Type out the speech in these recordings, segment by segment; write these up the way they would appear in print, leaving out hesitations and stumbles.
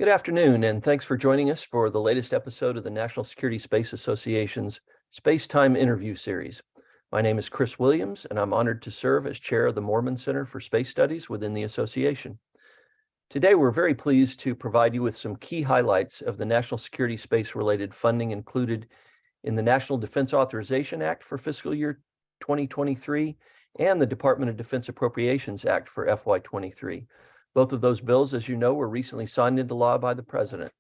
afternoon, and thanks for joining us for the latest episode of the National Security Space Association's SpaceTime interview series. My name is Chris Williams, and I'm honored to serve as chair of the Mormon Center for Space Studies within the association. Today, we're very pleased to provide you with some key highlights of the national security space-related funding included in the National Defense Authorization Act for fiscal year 2023 and the Department of Defense Appropriations Act for FY23. Both of those bills, as you know, were recently signed into law by the president.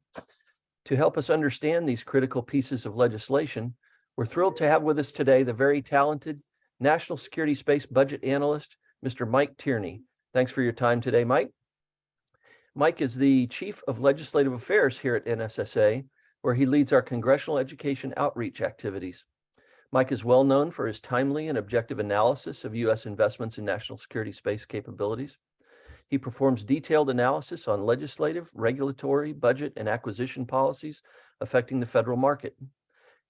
To help us understand these critical pieces of legislation, we're thrilled to have with us today the very talented National Security Space Budget Analyst, Mr. Mike Tierney. Thanks for your time today, Mike. Mike is the Chief of Legislative Affairs here at NSSA, where he leads our congressional education outreach activities. Mike is well known for his timely and objective analysis of U.S. investments in national security space capabilities. He performs detailed analysis on legislative, regulatory, budget, and acquisition policies affecting the federal market.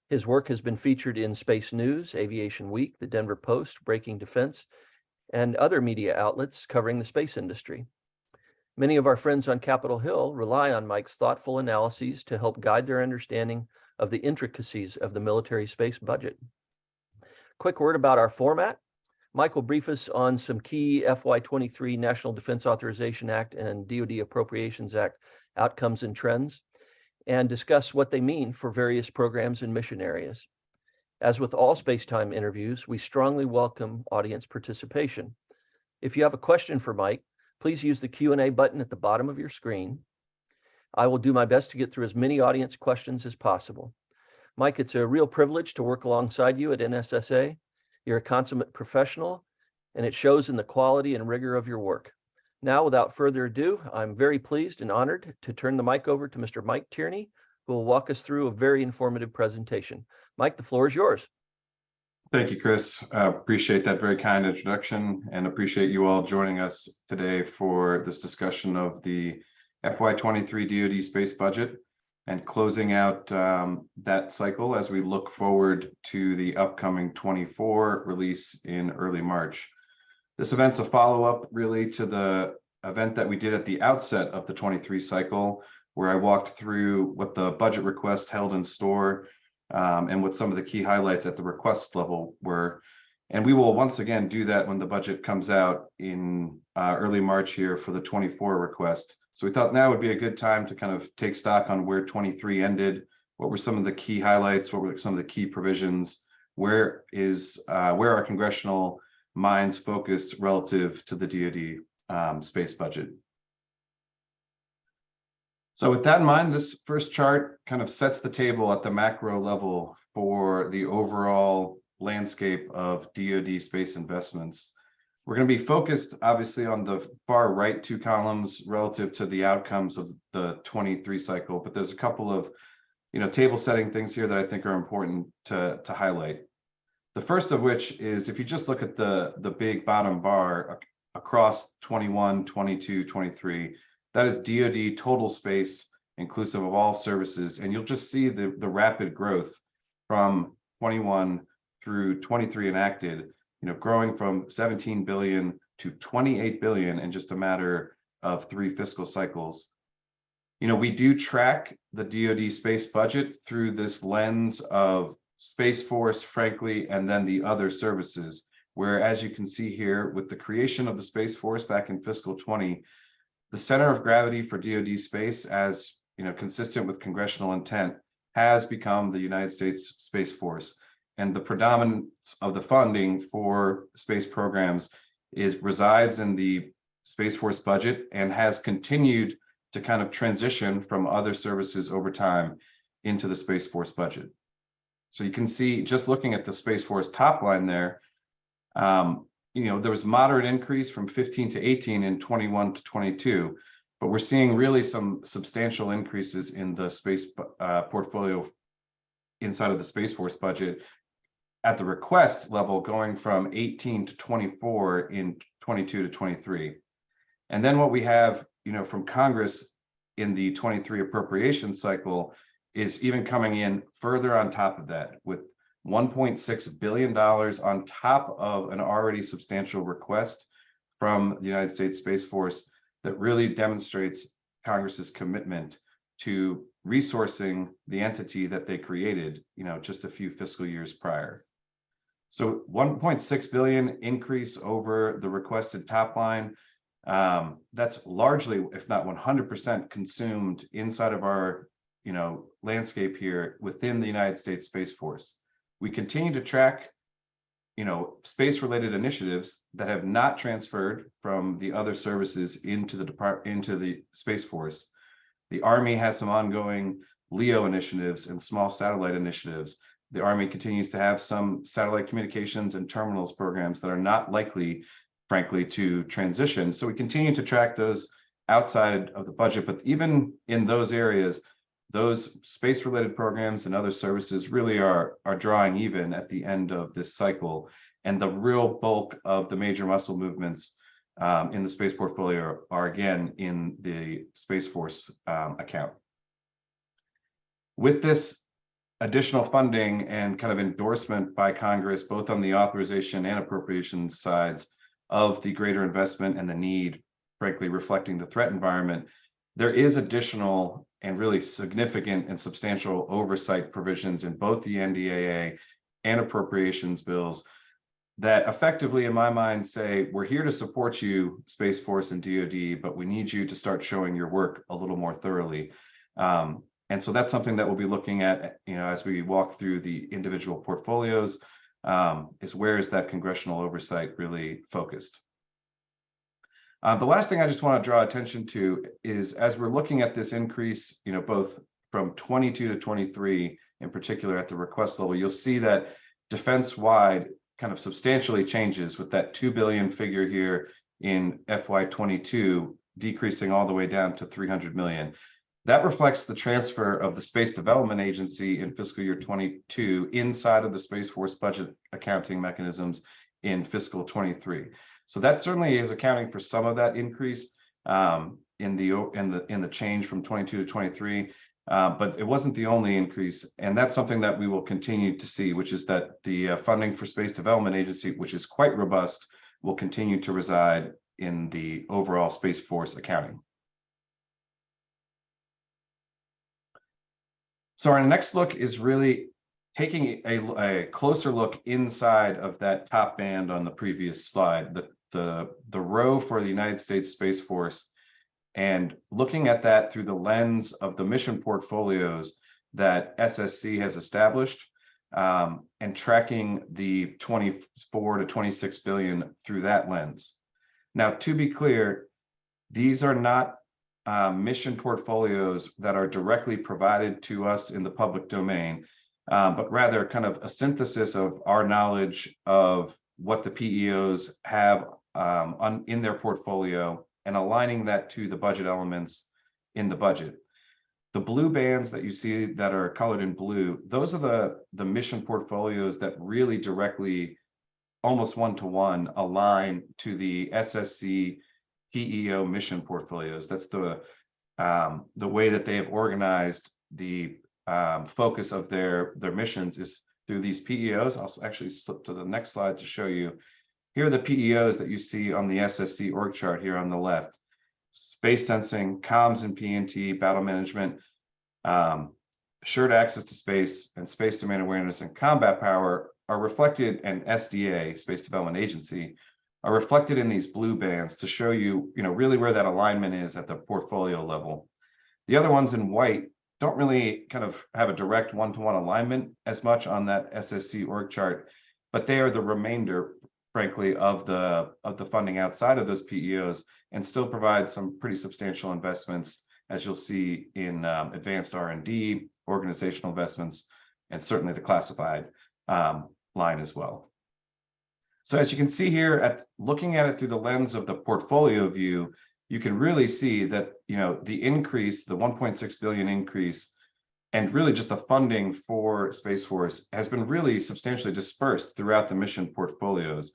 His work has been featured in Space News, Aviation Week, the Denver Post, Breaking Defense, and other media outlets covering the space industry. Many of our friends on Capitol Hill rely on Mike's thoughtful analyses to help guide their understanding of the intricacies of the military space budget. Quick word about our format. Mike will brief us on some key FY23 National Defense Authorization Act and DoD Appropriations Act outcomes and trends, and discuss what they mean for various programs and mission areas. As with all SpaceTime interviews, we strongly welcome audience participation. If you have a question for Mike, please use the Q&A button at the bottom of your screen. I will do my best to get through as many audience questions as possible. Mike, it's a real privilege to work alongside you at NSSA. You're a consummate professional, and it shows in the quality and rigor of your work. Now, without further ado, I'm very pleased and honored to turn the mic over to Mr. Mike Tierney, who will walk us through a very informative presentation. Mike, the floor is yours. Thank you, Chris. Appreciate that very kind introduction and appreciate you all joining us today for this discussion of the FY23 DoD space budget and closing out that cycle as we look forward to the upcoming 24 release in early March. This event's a follow-up really to the event that we did at the outset of the 23 cycle, where I walked through what the budget request held in store and what some of the key highlights at the request level were. And we will once again do that when the budget comes out in early March here for the 24 request. So we thought now would be a good time to kind of take stock on where 23 ended, what were some of the key highlights, what were some of the key provisions, where are congressional minds focused relative to the DoD space budget. So with that in mind, this first chart kind of sets the table at the macro level for the overall landscape of DoD space investments. We're going to be focused obviously on the far right two columns relative to the outcomes of the 23 cycle, but there's a couple of table setting things here that I think are important to highlight. The first of which is if you just look at the big bottom bar across 21, 22, 23, that is DoD total space inclusive of all services, and you'll just see the rapid growth from 21 through 23 enacted, growing from 17 billion to 28 billion in just a matter of 3 fiscal cycles. We do track the DoD space budget through this lens of Space Force, frankly, and then the other services, where, as you can see here, with the creation of the Space Force back in fiscal 20, the center of gravity for DoD space, as consistent with congressional intent, has become the United States Space Force. And the predominance of the funding for space programs resides in the Space Force budget and has continued to kind of transition from other services over time into the Space Force budget. So you can see, just looking at the Space Force top line there, there was moderate increase from 15 to 18 in 21 to 22, but we're seeing really some substantial increases in the space portfolio inside of the Space Force budget at the request level, going from 18 to 24 in 22 to 23. And then what we have, from Congress in the 23 appropriation cycle is even coming in further on top of that with $1.6 billion on top of an already substantial request from the United States Space Force that really demonstrates Congress's commitment to resourcing the entity that they created, just a few fiscal years prior. So 1.6 billion increase over the requested top line. That's largely, if not 100%, consumed inside of our, landscape here within the United States Space Force. We continue to track, space-related initiatives that have not transferred from the other services into the Space Force. The Army has some ongoing LEO initiatives and small satellite initiatives. The Army continues to have some satellite communications and terminals programs that are not likely, frankly, to transition. So we continue to track those outside of the budget, but even in those areas, those space-related programs and other services really are drawing even at the end of this cycle. And the real bulk of the major muscle movements in the space portfolio are again in the Space Force account. With this additional funding and kind of endorsement by Congress, both on the authorization and appropriations sides of the greater investment and the need, frankly, reflecting the threat environment, there is additional and really significant and substantial oversight provisions in both the NDAA and appropriations bills that effectively, in my mind, say, we're here to support you, Space Force and DoD, but we need you to start showing your work a little more thoroughly. And so that's something that we'll be looking at, as we walk through the individual portfolios, is where is that congressional oversight really focused. The last thing I just want to draw attention to is, as we're looking at this increase, both from 22 to 23, in particular at the request level, you'll see that defense-wide kind of substantially changes with that 2 billion figure here in FY22, decreasing all the way down to 300 million. That reflects the transfer of the Space Development Agency in fiscal year 22 inside of the Space Force budget accounting mechanisms in fiscal 23. So that certainly is accounting for some of that increase in the change from 22 to 23, but it wasn't the only increase, and that's something that we will continue to see, which is that the funding for Space Development Agency, which is quite robust, will continue to reside in the overall Space Force accounting. So our next look is really taking a closer look inside of that top band on the previous slide, the row for the United States Space Force, and looking at that through the lens of the mission portfolios that SSC has established, and tracking the 24 to 26 billion through that lens. Now, to be clear, these are not mission portfolios that are directly provided to us in the public domain, but rather kind of a synthesis of our knowledge of what the PEOs have in their portfolio and aligning that to the budget elements in the budget. The blue bands that you see that are colored in blue, those are the mission portfolios that really directly, almost one-to-one, align to the SSC PEO mission portfolios. That's the way that they have organized the focus of their missions is through these PEOs. I'll actually slip to the next slide to show you. Here are the PEOs that you see on the SSC org chart here on the left. Space sensing, comms and PNT, battle management, assured access to space, and space domain awareness and combat power are reflected, and SDA, Space Development Agency, are reflected in these blue bands to show you, really where that alignment is at the portfolio level. The other ones in white don't really kind of have a direct one-to-one alignment as much on that SSC org chart, but they are the remainder, frankly, of the funding outside of those PEOs, and still provide some pretty substantial investments, as you'll see in advanced R&D, organizational investments, and certainly the classified line as well. So as you can see here, looking at it through the lens of the portfolio view, you can really see that the increase, the 1.6 billion increase, and really just the funding for Space Force has been really substantially dispersed throughout the mission portfolios.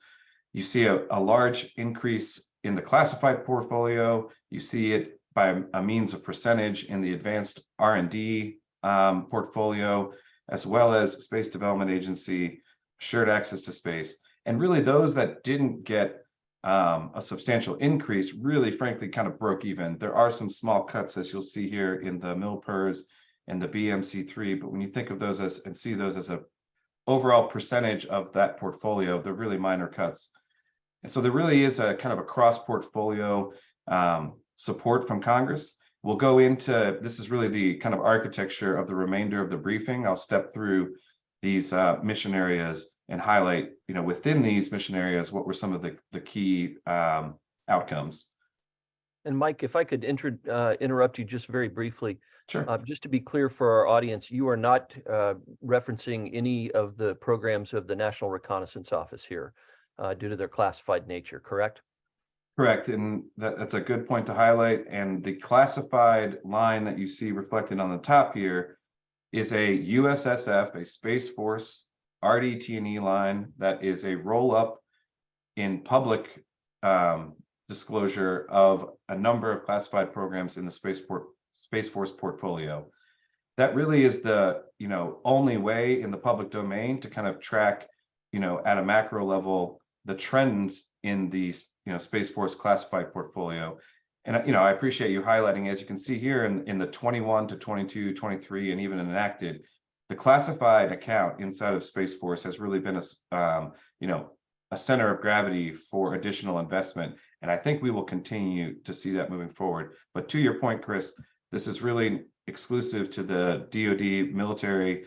You see a large increase in the classified portfolio. You see it by a means of percentage in the advanced R&D portfolio, as well as Space Development Agency, assured access to space. And really those that didn't get a substantial increase, really, frankly, kind of broke even. There are some small cuts, as you'll see here in the MilPERS and the BMC3, but when you think of those as and see those as a overall percentage of that portfolio, they're really minor cuts. And so there really is a kind of a cross-portfolio support from Congress. We'll go into, this is really the kind of architecture of the remainder of the briefing. I'll step through these mission areas and highlight, within these mission areas, what were some of the key outcomes. And Mike, if I could interrupt you just very briefly. Sure. Just to be clear for our audience, you are not referencing any of the programs of the National Reconnaissance Office here due to their classified nature, correct? Correct, and that's a good point to highlight. And the classified line that you see reflected on the top here is a USSF, a Space Force RDT&E line that is a roll-up in public disclosure of a number of classified programs in the Space Force portfolio. That really is the only way in the public domain to kind of track, at a macro level, the trends in the Space Force classified portfolio. And I appreciate you highlighting, as you can see here in the 21 to 22, 23, and even enacted, the classified account inside of Space Force has really been a center of gravity for additional investment. And I think we will continue to see that moving forward. But to your point, Chris, this is really exclusive to the DoD military,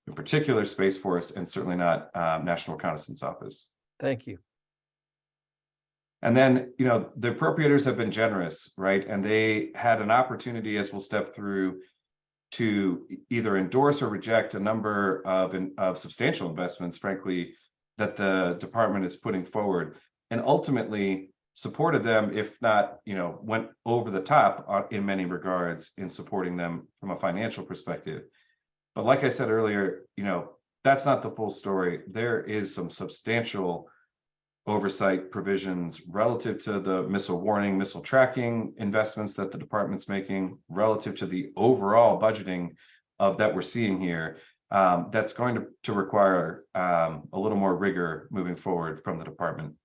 in particular Space Force, and certainly not National Reconnaissance Office. Thank you. And then, the appropriators have been generous, right? And they had an opportunity, as we'll step through, to either endorse or reject a number of substantial investments, frankly, that the department is putting forward, and ultimately supported them, if not, went over the top in many regards in supporting them from a financial perspective. But like I said earlier, that's not the full story. There is some substantial oversight provisions relative to the missile warning, missile tracking investments that the department's making, relative to the overall budgeting that we're seeing here. That's going to require a little more rigor moving forward from the department.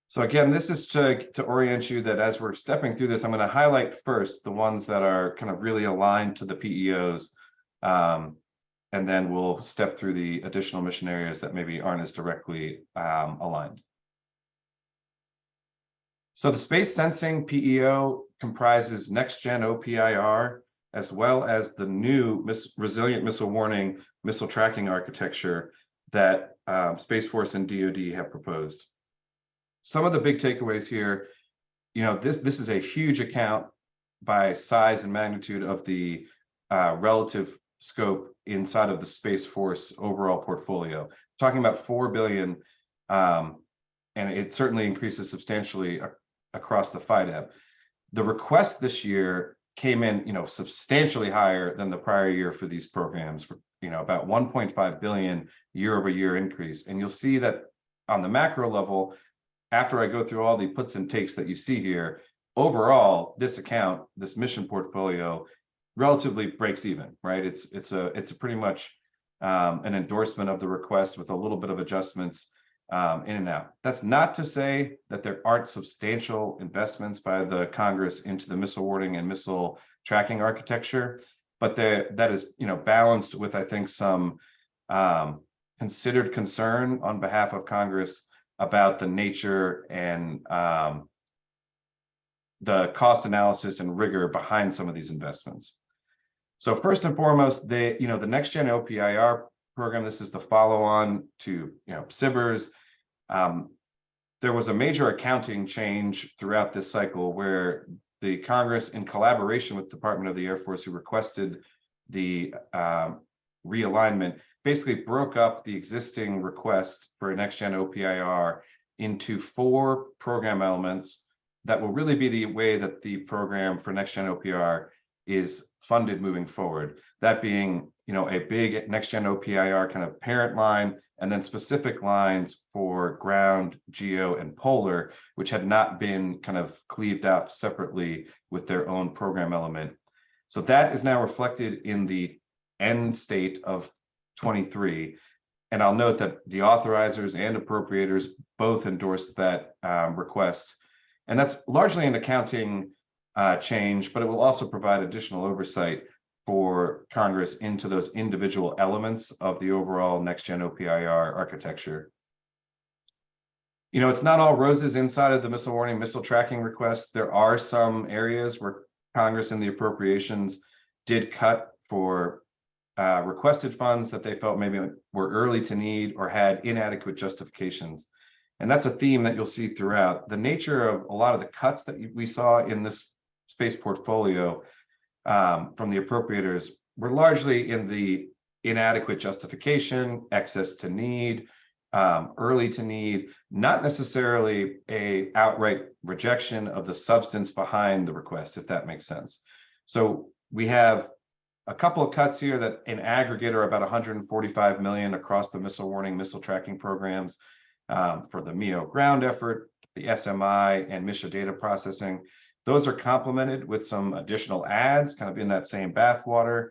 So again, this is to orient you that as we're stepping through this, I'm going to highlight first the ones that are kind of really aligned to the PEOs. And then we'll step through the additional mission areas that maybe aren't as directly aligned. So the space sensing PEO comprises next-gen OPIR, as well as the new resilient missile warning, missile tracking architecture that Space Force and DoD have proposed. Some of the big takeaways here, this is a huge account by size and magnitude of the relative scope inside of the Space Force overall portfolio. Talking about $4 billion, and it certainly increases substantially across the FYDP. The request this year came in, substantially higher than the prior year for these programs, about 1.5 billion year-over-year increase. And you'll see that on the macro level, after I go through all the puts and takes that you see here, overall, this account, this mission portfolio, relatively breaks even, right? It's a pretty much an endorsement of the request with a little bit of adjustments in and out. That's not to say that there aren't substantial investments by the Congress into the missile warning and missile tracking architecture, but that is balanced with, I think, some considered concern on behalf of Congress about the nature and the cost analysis and rigor behind some of these investments. So first and foremost, the next gen OPIR program, this is the follow-on to SBIRS. There was a major accounting change throughout this cycle where the Congress, in collaboration with the Department of the Air Force, who requested the realignment, basically broke up the existing request for a next gen OPIR into 4 program elements that will really be the way that the program for next gen OPIR is funded moving forward. That being, a big next gen OPIR kind of parent line, and then specific lines for ground, geo, and polar, which had not been kind of cleaved out separately with their own program element. So that is now reflected in the end state of 23. And I'll note that the authorizers and appropriators both endorsed that request. And that's largely an accounting change, but it will also provide additional oversight for Congress into those individual elements of the overall next-gen OPIR architecture. You know, it's not all roses inside of the missile warning, missile tracking request. There are some areas where Congress and the appropriations did cut for requested funds that they felt maybe were early to need or had inadequate justifications. And that's a theme that you'll see throughout. The nature of a lot of the cuts that we saw in this space portfolio from the appropriators were largely in the inadequate justification, excess to need, early to need, not necessarily a outright rejection of the substance behind the request, if that makes sense. So we have a couple of cuts here that in aggregate are about 145 million across the missile warning, missile tracking programs for the MEO ground effort, the SMI and mission data processing. Those are complemented with some additional adds kind of in that same bathwater.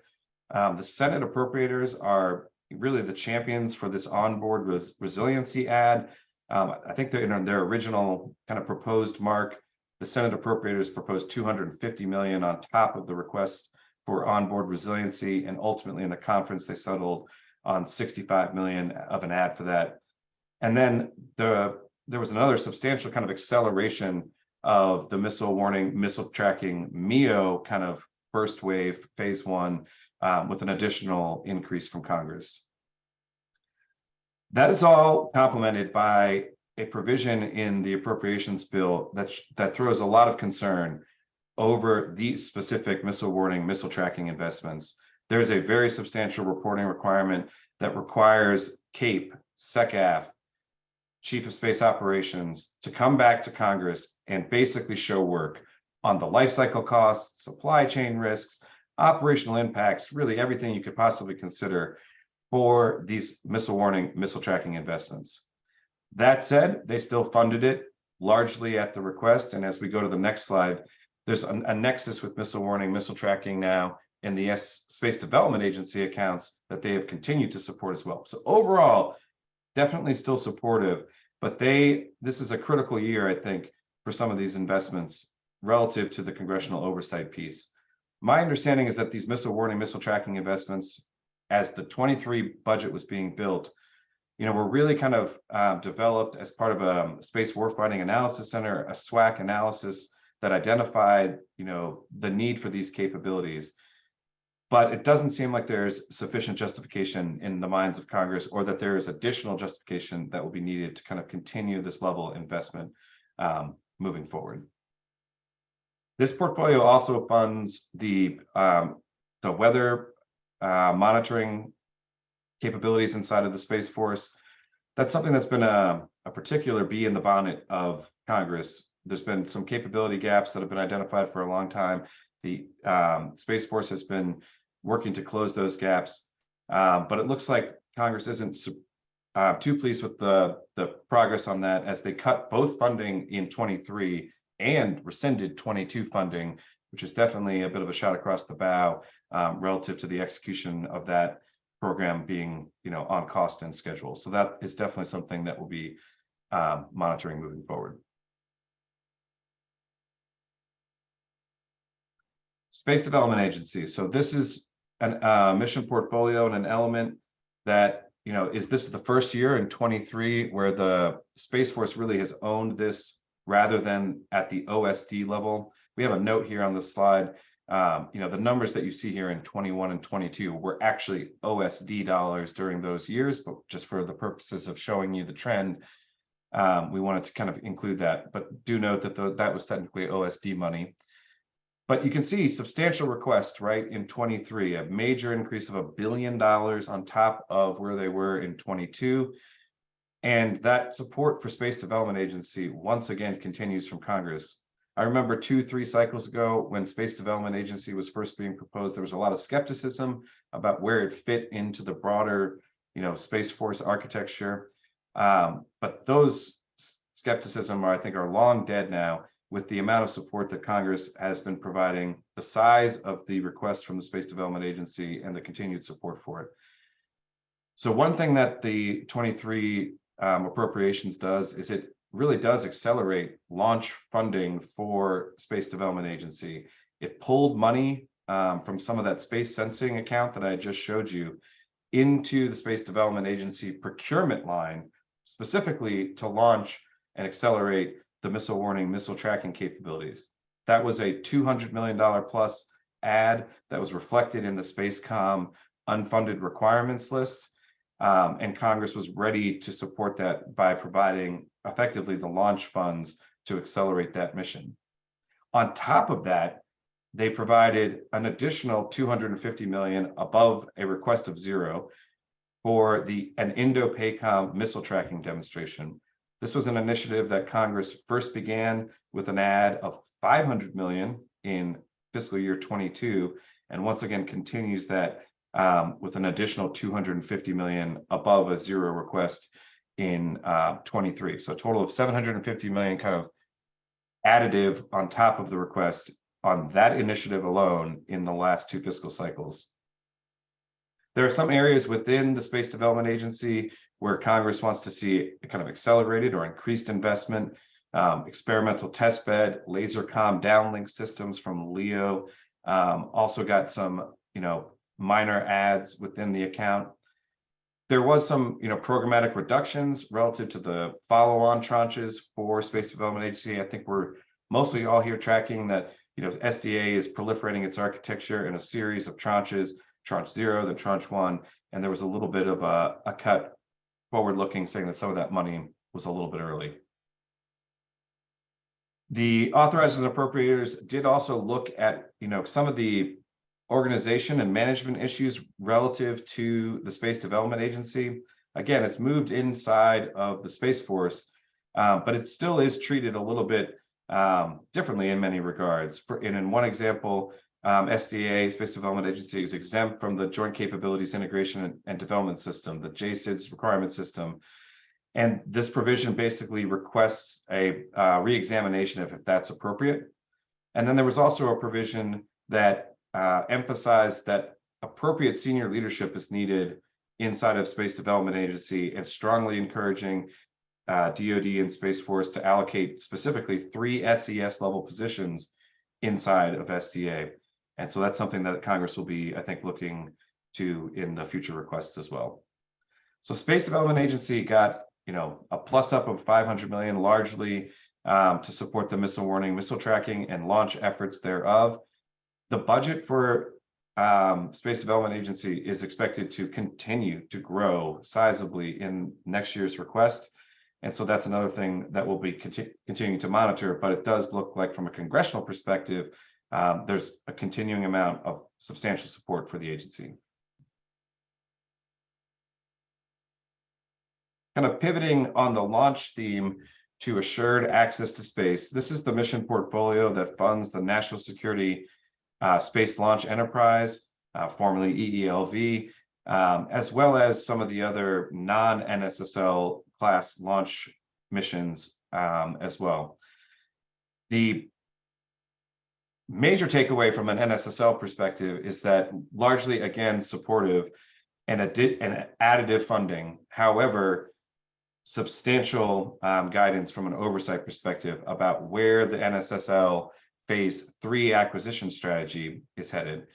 The Senate appropriators are really the champions for this onboard resiliency add. I think they're in their original kind of proposed mark. The Senate appropriators proposed 250 million on top of the request for onboard resiliency, and ultimately in the conference they settled on 65 million of an add for that. And then there was another substantial kind of acceleration of the missile warning, missile tracking MEO kind of first wave, phase one, with an additional increase from Congress. That is all complemented by a provision in the appropriations bill that throws a lot of concern over these specific missile warning, missile tracking investments. There's a very substantial reporting requirement that requires CAPE, SecAF, Chief of Space Operations to come back to Congress and basically show work on the life cycle costs, supply chain risks, operational impacts, really everything you could possibly consider for these missile warning, missile tracking investments. That said, they still funded it largely at the request. And as we go to the next slide, there's a nexus with missile warning, missile tracking now in the Space Development Agency accounts that they have continued to support as well. So overall, definitely still supportive, but this is a critical year, I think, for some of these investments relative to the congressional oversight piece. My understanding is that these missile warning, missile tracking investments, as the 23 budget was being built, you know, were really kind of developed as part of a Space Warfighting Analysis Center, a SWAC analysis that identified, you know, the need for these capabilities. But it doesn't seem like there's sufficient justification in the minds of Congress, or that there is additional justification that will be needed to kind of continue this level of investment moving forward. This portfolio also funds the weather monitoring capabilities inside of the Space Force. That's something that's been a particular bee in the bonnet of Congress. There's been some capability gaps that have been identified for a long time. The Space Force has been working to close those gaps, but it looks like Congress isn't too pleased with the progress on that, as they cut both funding in 23 and rescinded 22 funding, which is definitely a bit of a shot across the bow relative to the execution of that program being, you know, on cost and schedule. So that is definitely something that will be monitoring moving forward. Space Development Agency. So this is a mission portfolio and an element that, you know, this is the first year in 23 where the Space Force really has owned this rather than at the OSD level. We have a note here on this slide. You know, the numbers that you see here in 21 and 22 were actually OSD dollars during those years, but just for the purposes of showing you the trend, we wanted to kind of include that. But do note that that was technically OSD money. But you can see substantial requests, right, in 23, a major increase of $1 billion on top of where they were in 22. And that support for Space Development Agency once again continues from Congress. I remember 2-3 cycles ago when Space Development Agency was first being proposed, there was a lot of skepticism about where it fit into the broader, you know, Space Force architecture. But those skepticism I think are long dead now, with the amount of support that Congress has been providing, the size of the request from the Space Development Agency, and the continued support for it. So one thing that the 23 appropriations does is it really does accelerate launch funding for Space Development Agency. It pulled money from some of that space sensing account that I just showed you into the Space Development Agency procurement line, specifically to launch and accelerate the missile warning, missile tracking capabilities. That was a $200 million plus add that was reflected in the SpaceCom unfunded requirements list. And Congress was ready to support that by providing effectively the launch funds to accelerate that mission. On top of that, they provided an additional $250 million above a request of zero for an Indo-PACOM missile tracking demonstration. This was an initiative that Congress first began with an add of $500 million in fiscal year 22, and once again continues that with an additional $250 million above a zero request in 23. So a total of $750 million kind of additive on top of the request on that initiative alone in the last two fiscal cycles. There are some areas within the Space Development Agency where Congress wants to see a kind of accelerated or increased investment. Experimental test bed, laser comm downlink systems from LEO. Also got some, minor adds within the account. There was some, programmatic reductions relative to the follow-on tranches for Space Development Agency. I think we're mostly all here tracking that, SDA is proliferating its architecture in a series of tranches, tranche 0, then tranche 1, and there was a little bit of a cut forward-looking, saying that some of that money was a little bit early. The authorizers and appropriators did also look at, some of the organization and management issues relative to the Space Development Agency. Again, it's moved inside of the Space Force, but it still is treated a little bit differently in many regards. In one example, SDA, Space Development Agency, is exempt from the Joint Capabilities Integration and Development System, the JCIDS requirement system. And this provision basically requests a re-examination if that's appropriate. And then there was also a provision that emphasized that appropriate senior leadership is needed inside of Space Development Agency, and strongly encouraging DoD and Space Force to allocate specifically 3 SES level positions inside of SDA. And so that's something that Congress will be, I think, looking to in the future requests as well. So Space Development Agency got, a plus up of $500 million, largely to support the missile warning, missile tracking, and launch efforts thereof. The budget for Space Development Agency is expected to continue to grow sizably in next year's request. And so that's another thing that we'll be continuing to monitor, but it does look like from a congressional perspective, there's a continuing amount of substantial support for the agency. Kind of pivoting on the launch theme to assured access to space. This is the mission portfolio that funds the National Security Space Launch Enterprise, formerly EELV, as well as some of the other non-NSSL class launch missions as well. The major takeaway from an NSSL perspective is that largely, again, supportive and additive funding. However, substantial guidance from an oversight perspective about where the NSSL Phase 3 acquisition strategy is headed.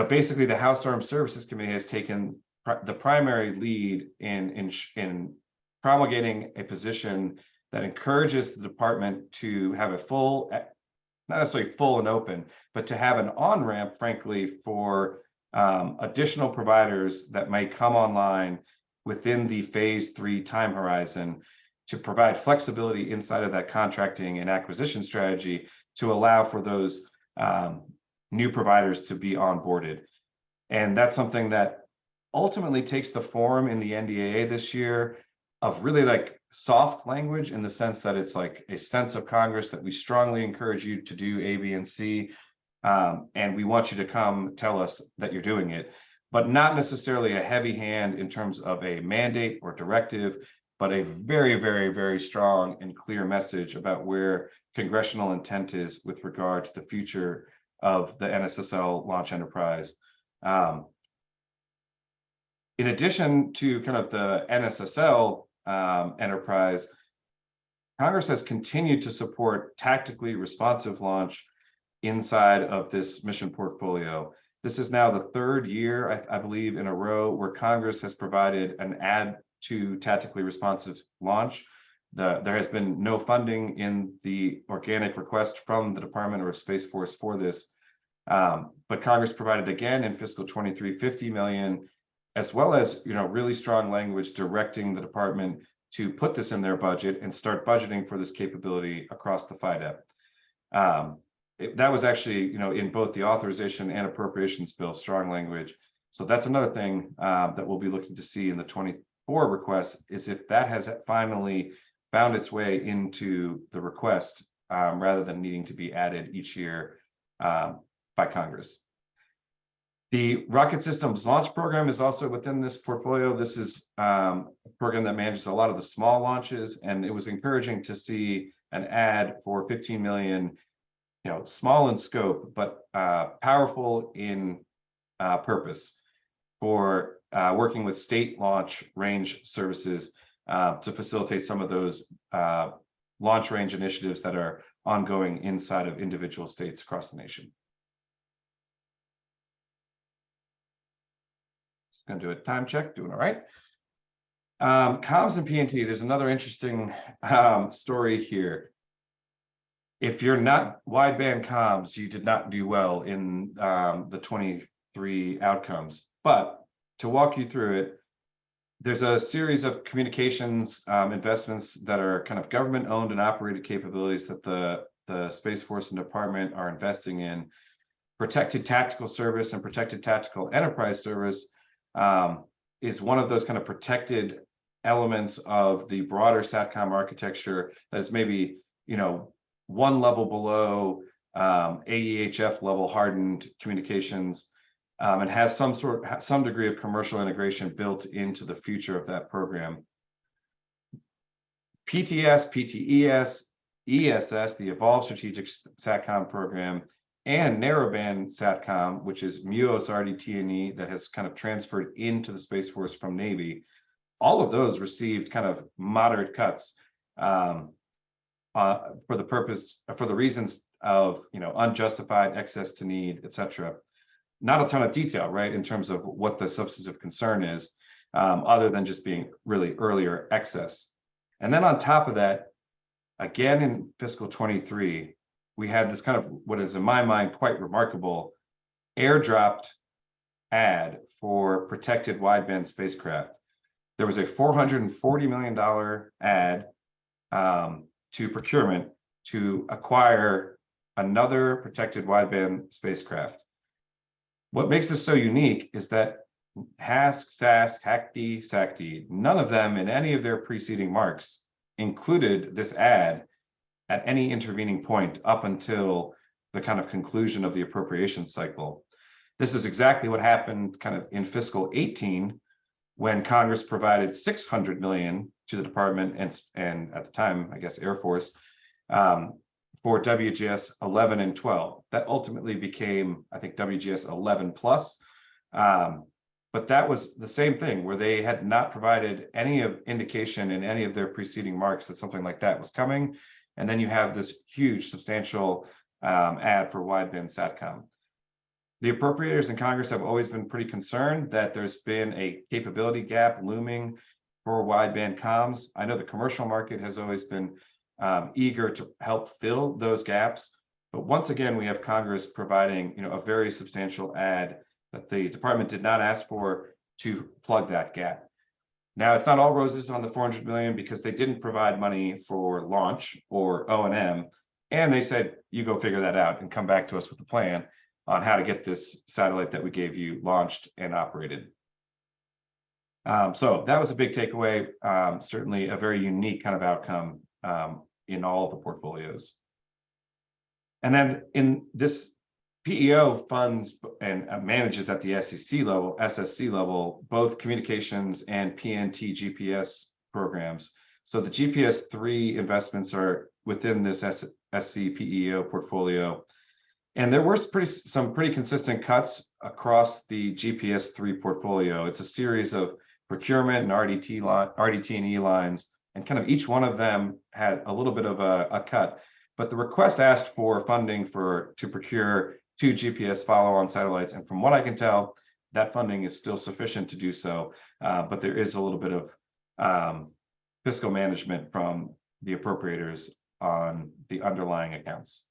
Basically, the House Armed Services Committee has taken the primary lead in promulgating a position that encourages the department to have a full, not necessarily full and open, but to have an on-ramp, frankly, for additional providers that may come online within the Phase 3 time horizon, to provide flexibility inside of that contracting and acquisition strategy to allow for those new providers to be onboarded. And that's something that ultimately takes the form in the NDAA this year of really like soft language, in the sense that it's like a sense of Congress that we strongly encourage you to do A, B, and C. And we want you to come tell us that you're doing it, but not necessarily a heavy hand in terms of a mandate or directive, but a very, very, very strong and clear message about where congressional intent is with regard to the future of the NSSL launch enterprise. In addition to kind of the NSSL enterprise, Congress has continued to support tactically responsive launch inside of this mission portfolio. This is now the third year, I believe, in a row where Congress has provided an add to tactically responsive launch. There has been no funding in the organic request from the Department or Space Force for this, but Congress provided again in fiscal 23 $50 million, as well as really strong language directing the department to put this in their budget and start budgeting for this capability across the FYDP. That was actually, in both the authorization and appropriations bill, strong language. So that's another thing that we'll be looking to see in the 24 request, is if that has finally found its way into the request rather than needing to be added each year by Congress. The Rocket Systems Launch Program is also within this portfolio. This is a program that manages a lot of the small launches, and it was encouraging to see an add for $15 million, small in scope, but powerful in purpose, for working with state launch range services to facilitate some of those launch range initiatives that are ongoing inside of individual states across the nation. Going to do a time check, doing all right. Comms and PNT, there's another interesting story here. If you're not wideband comms, you did not do well in the 23 outcomes. But to walk you through it, there's a series of communications investments that are kind of government owned and operated capabilities that the Space Force and Department are investing in. Protected Tactical Service and Protected Tactical Enterprise Service is one of those kind of protected elements of the broader SATCOM architecture that is maybe, one level below AEHF level hardened communications, and has some degree of commercial integration built into the future of that program. PTS, PTES, ESS, the Evolved Strategic SATCOM program, and narrowband SATCOM, which is MUOS Tierney, that has kind of transferred into the Space Force from Navy. All of those received kind of moderate cuts for the reasons of unjustified excess to need, etc. Not a ton of detail, right, in terms of what the substantive concern is, other than just being really earlier excess. And then on top of that, again in fiscal 23, we had this kind of what is in my mind quite remarkable airdropped ad for protected wideband spacecraft. There was a $440 million ad to procurement to acquire another protected wideband spacecraft. What makes this so unique is that HASC, SASC, HACD, SACD, none of them in any of their preceding marks included this ad at any intervening point up until the kind of conclusion of the appropriations cycle. This is exactly what happened kind of in fiscal 18, when Congress provided $600 million to the department and at the time, I guess, Air Force, for WGS 11 and 12. That ultimately became, I think, WGS 11 plus. But that was the same thing, where they had not provided any of indication in any of their preceding marks that something like that was coming. And then you have this huge, substantial ad for wideband SATCOM. The appropriators in Congress have always been pretty concerned that there's been a capability gap looming for wideband comms. I know the commercial market has always been eager to help fill those gaps. But once again, we have Congress providing a very substantial ad that the department did not ask for to plug that gap. Now, it's not all roses on the $400 million, because they didn't provide money for launch or O&M, and they said, you go figure that out and come back to us with a plan on how to get this satellite that we gave you launched and operated. So that was a big takeaway, certainly a very unique kind of outcome in all of the portfolios. And then in this, PEO funds and manages at the SSC level, both communications and PNT GPS programs. So the GPS 3 investments are within this SC PEO portfolio. And there were some pretty consistent cuts across the GPS-3 portfolio. It's a series of procurement and RDT&E lines, and kind of each one of them had a little bit of a cut. But the request asked for funding to procure 2 GPS follow-on satellites, and from what I can tell, that funding is still sufficient to do so. But there is a little bit of fiscal management from the appropriators on the underlying accounts.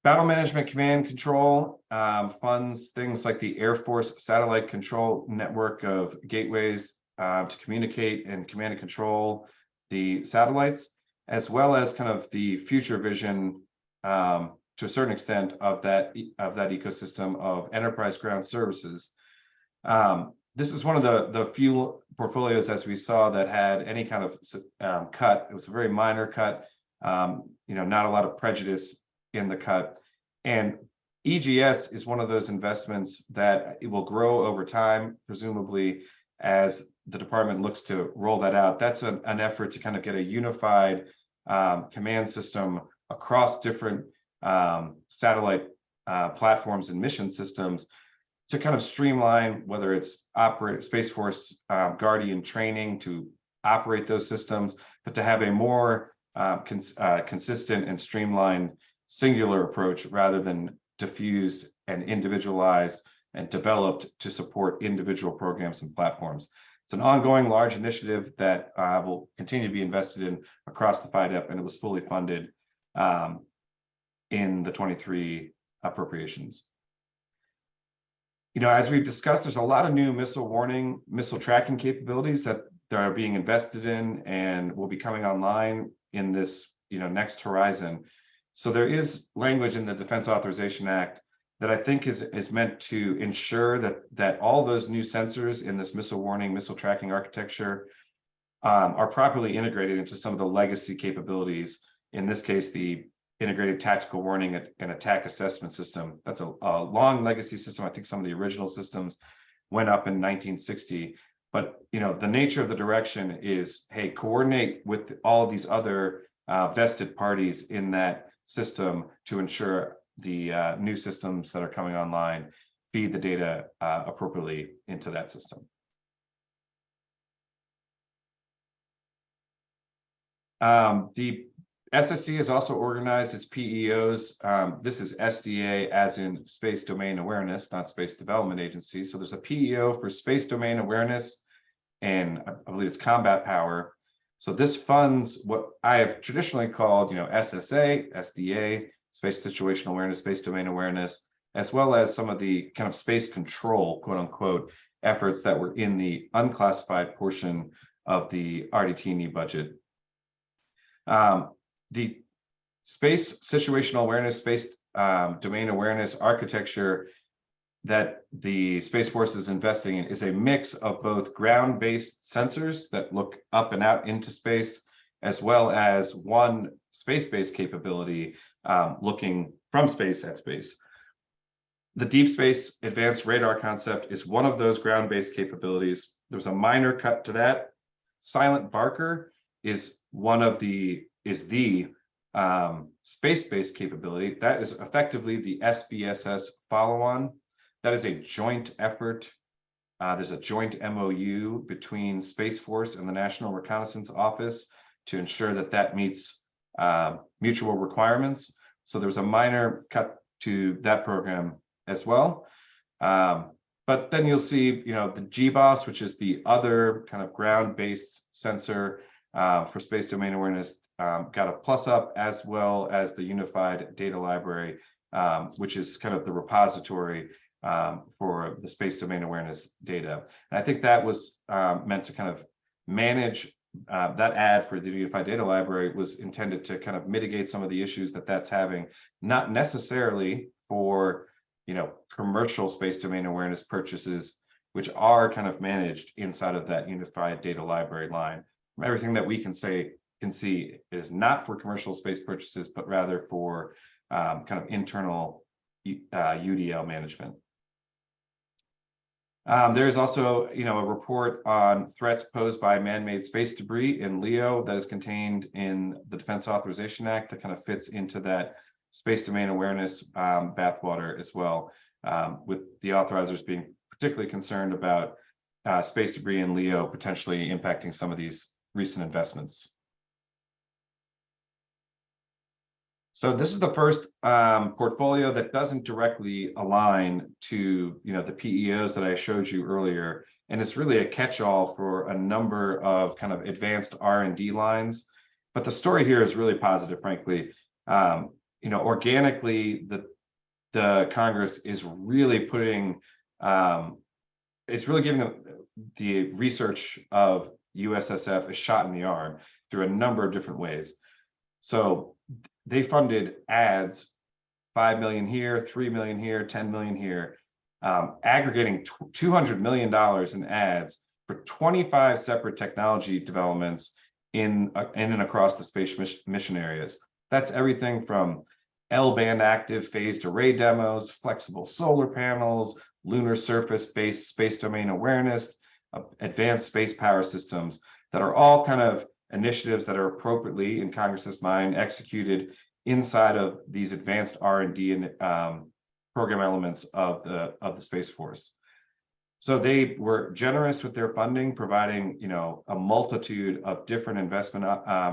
Battle Management Command Control funds things like the Air Force Satellite Control Network of gateways to communicate and command and control the satellites, as well as kind of the future vision to a certain extent of that ecosystem of enterprise ground services. This is one of the few portfolios, as we saw, that had any kind of cut. It was a very minor cut, not a lot of prejudice in the cut. And EGS is one of those investments that it will grow over time, presumably as the department looks to roll that out. That's an effort to kind of get a unified command system across different satellite platforms and mission systems to kind of streamline, whether it's Space Force Guardian training to operate those systems, but to have a more consistent and streamlined singular approach rather than diffused and individualized and developed to support individual programs and platforms. It's an ongoing large initiative that will continue to be invested in across the FYDP, and it was fully funded in the 23 appropriations. As we've discussed, there's a lot of new missile warning, missile tracking capabilities that are being invested in and will be coming online in this next horizon. So there is language in the Defense Authorization Act that I think is meant to ensure that all those new sensors in this missile warning, missile tracking architecture are properly integrated into some of the legacy capabilities. In this case, the integrated tactical warning and attack assessment system. That's a long legacy system. I think some of the original systems went up in 1960. But the nature of the direction is, hey, coordinate with all of these other vested parties in that system to ensure the new systems that are coming online feed the data appropriately into that system. The SSC has also organized its PEOs. This is SDA as in Space Domain Awareness, not Space Development Agency. So there's a PEO for Space Domain Awareness, and I believe it's combat power. So this funds what I have traditionally called, SSA, SDA, Space Situational Awareness, Space Domain Awareness, as well as some of the kind of space control, quote unquote, efforts that were in the unclassified portion of the RDT&E budget. The Space Situational Awareness, Space Domain Awareness architecture that the Space Force is investing in is a mix of both ground-based sensors that look up and out into space, as well as one space-based capability looking from space at space. The Deep Space Advanced Radar concept is one of those ground-based capabilities. There's a minor cut to that. Silent Barker is the space-based capability. That is effectively the SBSS follow-on. That is a joint effort. There's a joint MOU between Space Force and the National Reconnaissance Office to ensure that meets mutual requirements. So there's a minor cut to that program as well. But then you'll see, the GBOS, which is the other kind of ground-based sensor for space domain awareness, got a plus up, as well as the Unified Data Library, which is kind of the repository for the space domain awareness data. And I think that was meant to kind of manage that ad for the Unified Data Library was intended to kind of mitigate some of the issues that's having, not necessarily for commercial space domain awareness purchases, which are kind of managed inside of that Unified Data Library line. From everything that we can see is not for commercial space purchases, but rather for kind of internal UDL management. There's also, a report on threats posed by man-made space debris in LEO that is contained in the Defense Authorization Act that kind of fits into that space domain awareness bathwater as well, with the authorizers being particularly concerned about space debris in LEO potentially impacting some of these recent investments. So this is the first portfolio that doesn't directly align to the PEOs that I showed you earlier, and it's really a catch-all for a number of kind of advanced R&D lines. But the story here is really positive, frankly. Organically, the Congress is really putting, it's really giving the research of USSF a shot in the arm through a number of different ways. So they funded ads, 5 million here, 3 million here, 10 million here, aggregating $200 million in ads for 25 separate technology developments in and across the space mission areas. That's everything from L-band active phased array demos, flexible solar panels, lunar surface-based space domain awareness, advanced space power systems that are all kind of initiatives that are appropriately, in Congress's mind, executed inside of these advanced R&D and program elements of the Space Force. So they were generous with their funding, providing a multitude of different investment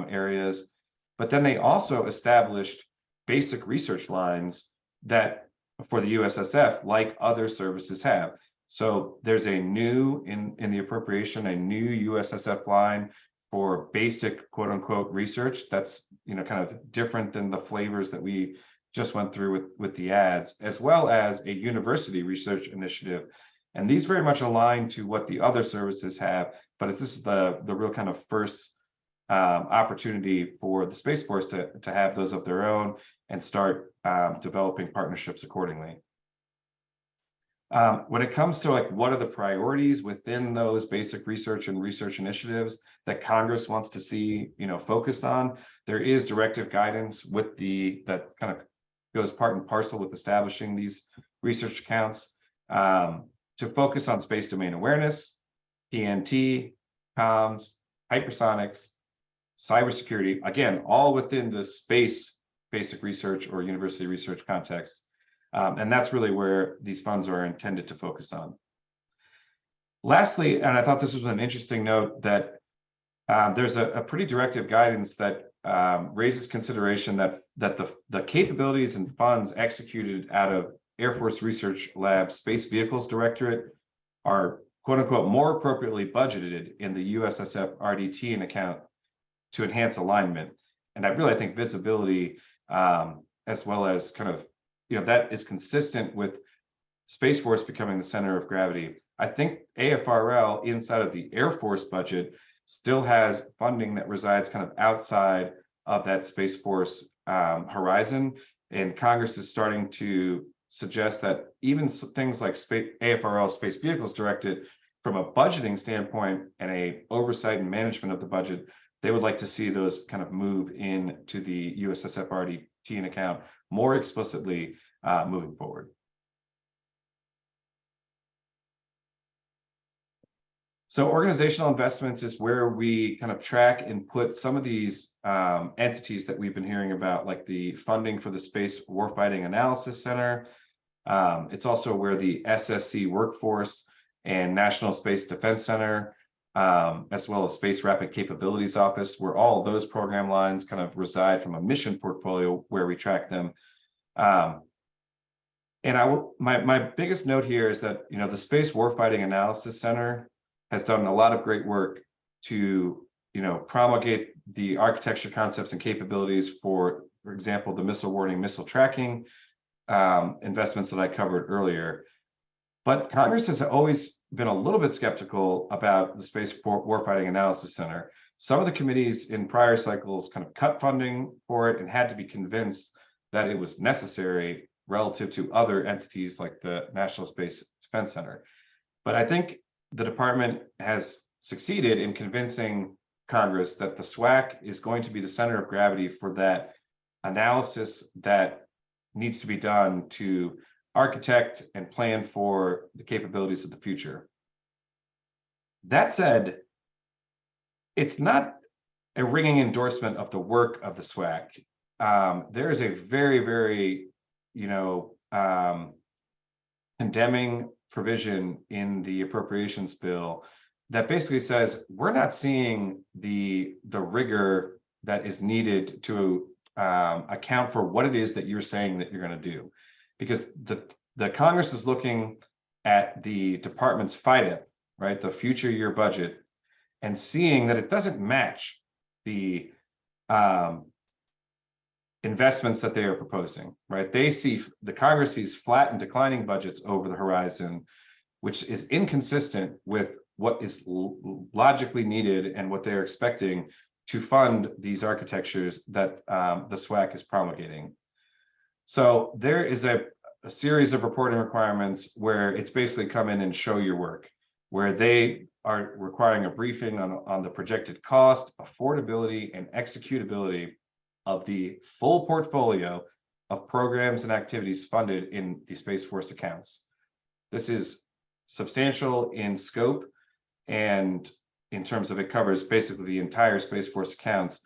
areas, but then they also established basic research lines that for the USSF, like other services have. So there's a new in the appropriation, a new USSF line for basic quote unquote research that's kind of different than the flavors that we just went through with the ads, as well as a university research initiative. And these very much align to what the other services have, but this is the real kind of first opportunity for the Space Force to have those of their own and start developing partnerships accordingly. When it comes to what are the priorities within those basic research and research initiatives that Congress wants to see focused on, there is directive guidance with that kind of goes part and parcel with establishing these research accounts to focus on space domain awareness, PNT, comms, hypersonics, cybersecurity, again, all within the space basic research or university research context. And that's really where these funds are intended to focus on. Lastly, and I thought this was an interesting note, that there's a pretty directive guidance that raises consideration that the capabilities and funds executed out of Air Force Research Lab Space Vehicles Directorate are quote unquote more appropriately budgeted in the USSF RDT account to enhance alignment. And I think visibility as well as kind of that is consistent with Space Force becoming the center of gravity. I think AFRL inside of the Air Force budget still has funding that resides kind of outside of that Space Force horizon. And Congress is starting to suggest that even things like AFRL Space Vehicles Directed, from a budgeting standpoint and a oversight and management of the budget, they would like to see those kind of move into the USSF RDT account more explicitly moving forward. So organizational investments is where we kind of track and put some of these entities that we've been hearing about, like the funding for the Space Warfighting Analysis Center. It's also where the SSC Workforce and National Space Defense Center, as well as Space Rapid Capabilities Office, where all those program lines kind of reside from a mission portfolio where we track them. And my biggest note here is that the Space Warfighting Analysis Center has done a lot of great work to promulgate the architecture concepts and capabilities for example, the missile warning, missile tracking investments that I covered earlier. But Congress has always been a little bit skeptical about the Space Warfighting Analysis Center. Some of the committees in prior cycles kind of cut funding for it and had to be convinced that it was necessary relative to other entities like the National Space Defense Center. But I think the department has succeeded in convincing Congress that the SWAC is going to be the center of gravity for that analysis that needs to be done to architect and plan for the capabilities of the future. That said, it's not a ringing endorsement of the work of the SWAC. There is a very, very, condemning provision in the appropriations bill that basically says we're not seeing the rigor that is needed to account for what it is that you're saying that you're going to do, because the Congress is looking at the department's FYDP, right, the future year budget, and seeing that it doesn't match the investments that they are proposing, right? The Congress sees flat and declining budgets over the horizon, which is inconsistent with what is logically needed and what they're expecting to fund these architectures that the SWAC is promulgating. So there is a series of reporting requirements where it's basically come in and show your work, where they are requiring a briefing on the projected cost, affordability, and executability of the full portfolio of programs and activities funded in the Space Force accounts. This is substantial in scope, and in terms of it covers basically the entire Space Force accounts.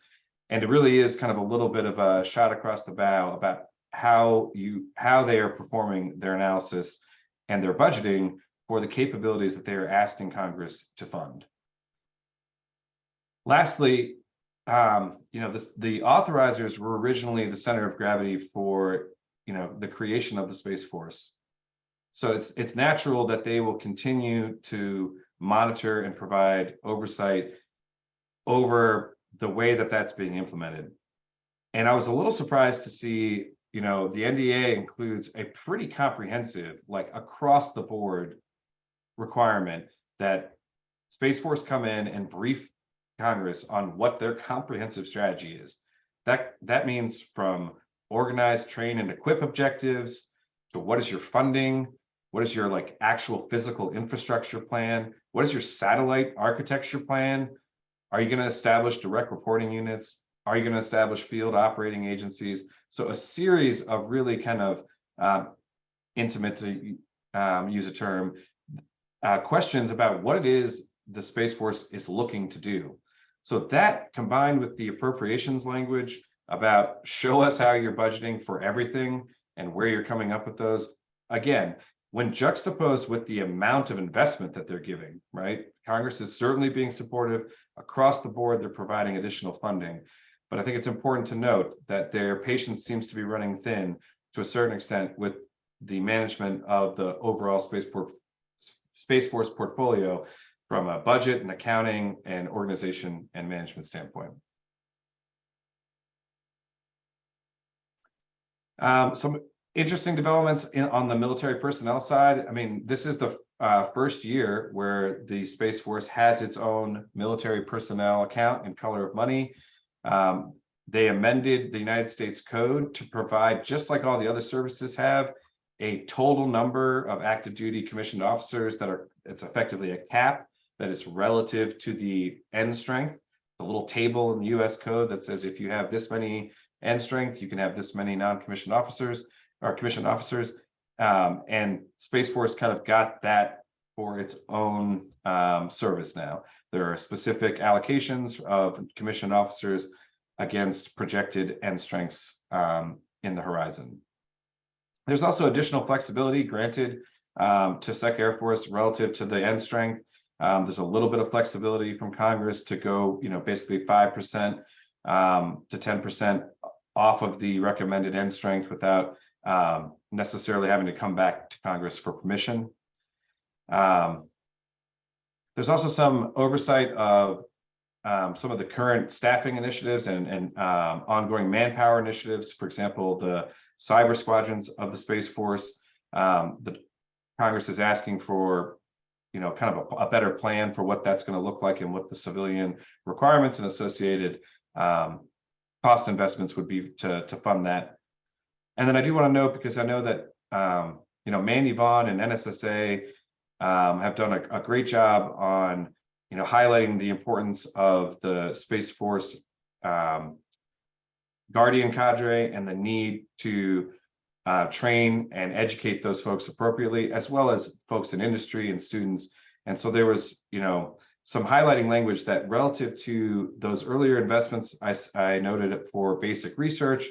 And it really is kind of a little bit of a shot across the bow about how they are performing their analysis and their budgeting for the capabilities that they are asking Congress to fund. Lastly, the authorizers were originally the center of gravity for the creation of the Space Force. So it's natural that they will continue to monitor and provide oversight over the way that that's being implemented. And I was a little surprised to see, the NDA includes a pretty comprehensive, like across the board requirement that Space Force come in and brief Congress on what their comprehensive strategy is. That means from organize, train, and equip objectives to what is your funding, what is your actual physical infrastructure plan, what is your satellite architecture plan, are you going to establish direct reporting units, are you going to establish field operating agencies? So a series of really kind of intimate, to use a term, questions about what it is the Space Force is looking to do. So that, combined with the appropriations language about show us how you're budgeting for everything and where you're coming up with those, again, when juxtaposed with the amount of investment that they're giving, right? Congress is certainly being supportive across the board. They're providing additional funding. But I think it's important to note that their patience seems to be running thin to a certain extent with the management of the overall Space Force portfolio from a budget and accounting and organization and management standpoint. Some interesting developments on the military personnel side. I mean, this is the first year where the Space Force has its own military personnel account in color of money. They amended the United States Code to provide, just like all the other services have, a total number of active duty commissioned officers it's effectively a cap that is relative to the end strength. A little table in the US Code that says if you have this many end strength, you can have this many non-commissioned officers or commissioned officers. And Space Force kind of got that for its own service now. There are specific allocations of commissioned officers against projected end strengths in the horizon. There's also additional flexibility granted to Sec Air Force relative to the end strength. There's a little bit of flexibility from Congress to go, basically 5% to 10% off of the recommended end strength without necessarily having to come back to Congress for permission. There's also some oversight of some of the current staffing initiatives and ongoing manpower initiatives. For example, the cyber squadrons of the Space Force. The Congress is asking for, kind of a better plan for what that's going to look like and what the civilian requirements and associated cost investments would be to fund that. And then I do want to note, because I know that Mandy Vaughn and NSSA have done a great job on highlighting the importance of the Space Force Guardian cadre and the need to train and educate those folks appropriately, as well as folks in industry and students. And so there was, some highlighting language that relative to those earlier investments, I noted it for basic research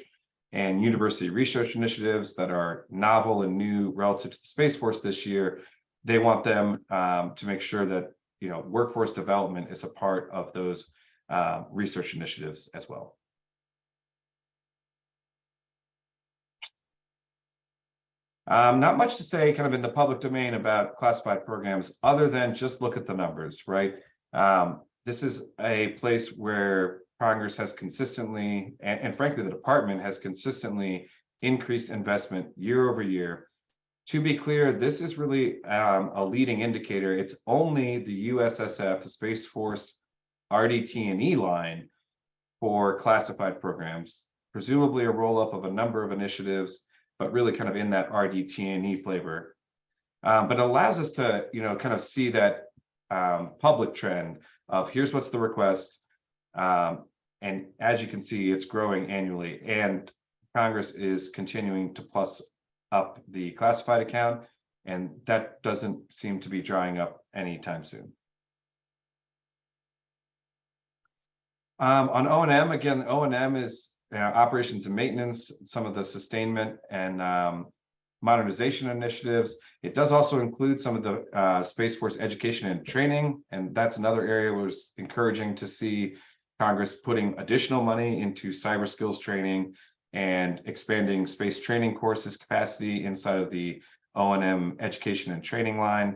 and university research initiatives that are novel and new relative to the Space Force this year. They want them to make sure that workforce development is a part of those research initiatives as well. Not much to say kind of in the public domain about classified programs other than just look at the numbers, right? This is a place where Congress has consistently, and frankly, the department has consistently increased investment year over year. To be clear, this is really a leading indicator. It's only the USSF, the Space Force RDT&E line for classified programs, presumably a roll-up of a number of initiatives, but really kind of in that RDT&E flavor. But it allows us to, kind of see that public trend of here's what's the request. And as you can see, it's growing annually, and Congress is continuing to plus up the classified account, and that doesn't seem to be drying up anytime soon. On O&M, again, O&M is operations and maintenance, some of the sustainment and modernization initiatives. It does also include some of the Space Force education and training, and that's another area where it's encouraging to see Congress putting additional money into cyber skills training and expanding space training courses capacity inside of the O&M education and training line.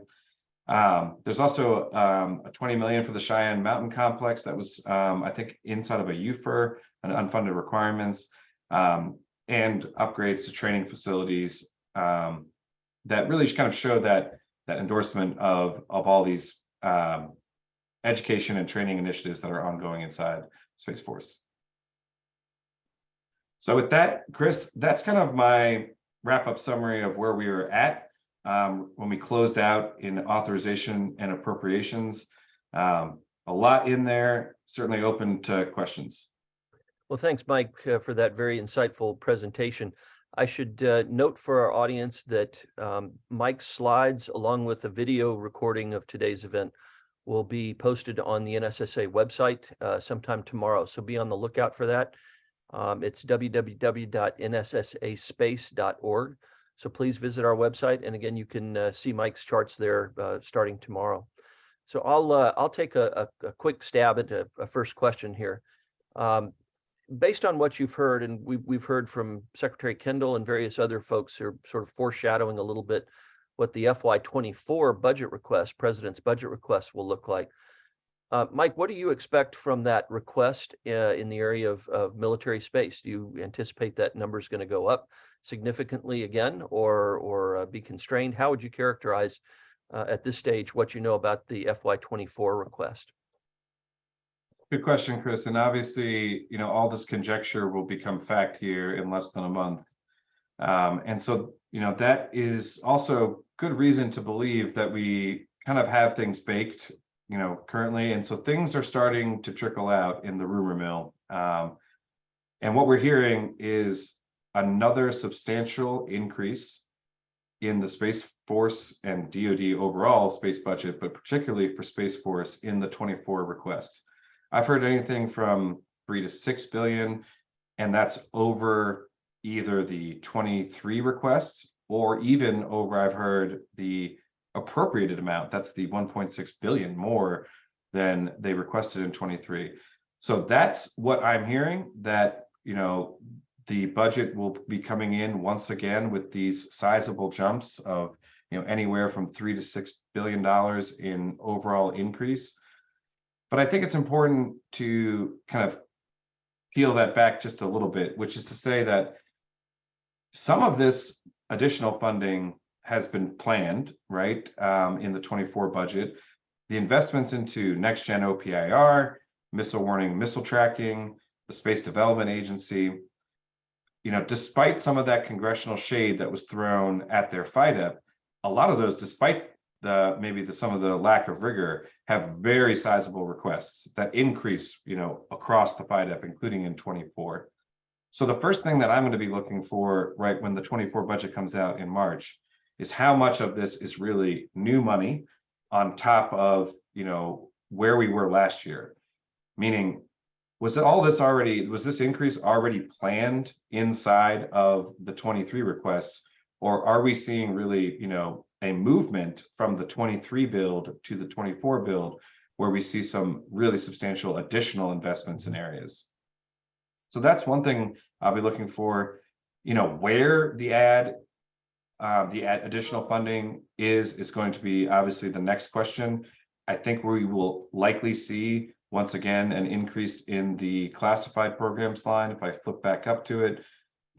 There's also a $20 million for the Cheyenne Mountain Complex that was, I think, inside of a UFR, an unfunded requirements, and upgrades to training facilities that really kind of show that endorsement of all these education and training initiatives that are ongoing inside Space Force. So with that, Chris, that's kind of my wrap-up summary of where we were at when we closed out in authorization and appropriations. A lot in there, certainly open to questions. Well, thanks, Mike, for that very insightful presentation. I should note for our audience that Mike's slides, along with a video recording of today's event, will be posted on the NSSA website sometime tomorrow. So be on the lookout for that. It's www.nssaspace.org. So please visit our website. And again, you can see Mike's charts there starting tomorrow. So I'll take a quick stab at a first question here. Based on what you've heard, and we've heard from Secretary Kendall and various other folks who are sort of foreshadowing a little bit what the FY24 budget request, President's budget request, will look like. Mike, what do you expect from that request in the area of military space? Do you anticipate that number is going to go up significantly again, or be constrained? How would you characterize at this stage what you know about the FY24 request? Good question, Chris. And obviously, all this conjecture will become fact here in less than a month. And so, that is also good reason to believe that we kind of have things baked, currently. And so things are starting to trickle out in the rumor mill. And what we're hearing is another substantial increase in the Space Force and DoD overall space budget, but particularly for Space Force in the 24 requests. I've heard anything from 3 to 6 billion, and that's over either the 23 requests or even over, I've heard, the appropriated amount. That's the 1.6 billion more than they requested in 23. So that's what I'm hearing, that, the budget will be coming in once again with these sizable jumps of, anywhere from $3 to $6 billion in overall increase. But I think it's important to kind of peel that back just a little bit, which is to say that some of this additional funding has been planned, right, in the 24 budget. The investments into next-gen OPIR, missile warning, missile tracking, the Space Development Agency, despite some of that congressional shade that was thrown at their FYDP, a lot of those, despite some of the lack of rigor, have very sizable requests that increase, across the FYDP, including in 24. So the first thing that I'm going to be looking for, right, when the 24 budget comes out in March, is how much of this is really new money on top of, where we were last year. Meaning, was this increase already planned inside of the 23 request, or are we seeing really, a movement from the 23 build to the 24 build where we see some really substantial additional investments in areas? So that's one thing I'll be looking for, where the additional funding is going to be obviously the next question. I think we will likely see, once again, an increase in the classified programs line. If I flip back up to it,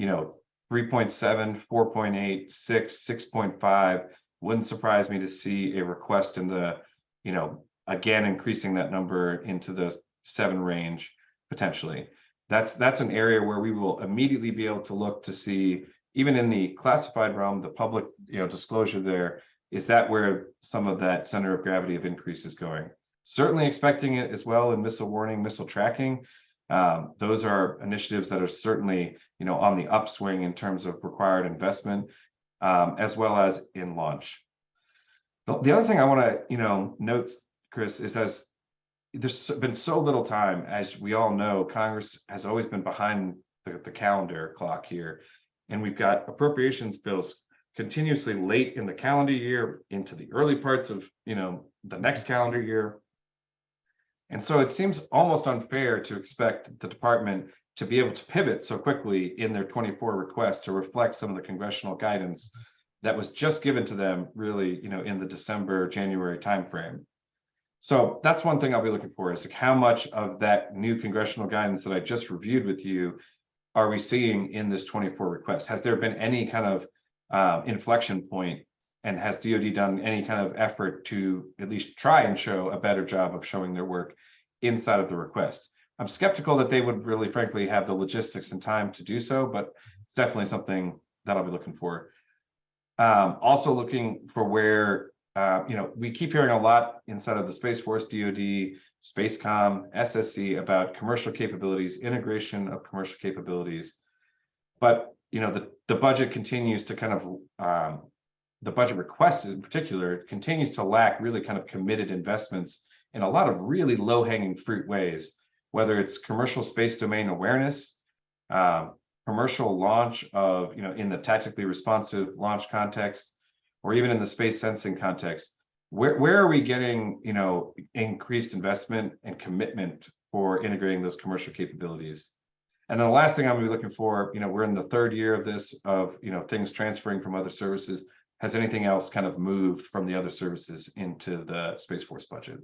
3.7, 4.8, 6, 6.5, wouldn't surprise me to see a request in the, again, increasing that number into the 7 range potentially. That's an area where we will immediately be able to look to see, even in the classified realm, the public, disclosure there, is that where some of that center of gravity of increase is going. Certainly expecting it as well in missile warning, missile tracking. Those are initiatives that are certainly, on the upswing in terms of required investment, as well as in launch. The other thing I want to, note, Chris, is as there's been so little time, as we all know, Congress has always been behind the calendar clock here, and we've got appropriations bills continuously late in the calendar year into the early parts of, the next calendar year. And so it seems almost unfair to expect the department to be able to pivot so quickly in their 24 request to reflect some of the congressional guidance that was just given to them really, in the December, January timeframe. So that's one thing I'll be looking for, is like how much of that new congressional guidance that I just reviewed with you are we seeing in this 24 request? Has there been any kind of inflection point, and has DoD done any kind of effort to at least try and show a better job of showing their work inside of the request? I'm skeptical that they would really, frankly, have the logistics and time to do so, but it's definitely something that I'll be looking for. Also looking for where, we keep hearing a lot inside of the Space Force, DoD, SpaceCom, SSC about commercial capabilities, integration of commercial capabilities. But, the budget continues to kind of, the budget request in particular continues to lack really kind of committed investments in a lot of really low-hanging fruit ways, whether it's commercial space domain awareness, commercial launch of, in the tactically responsive launch context, or even in the space sensing context. Where are we getting, increased investment and commitment for integrating those commercial capabilities? And then the last thing I'm gonna be looking for, we're in the 3rd year of this, of, things transferring from other services. Has anything else kind of moved from the other services into the Space Force budget?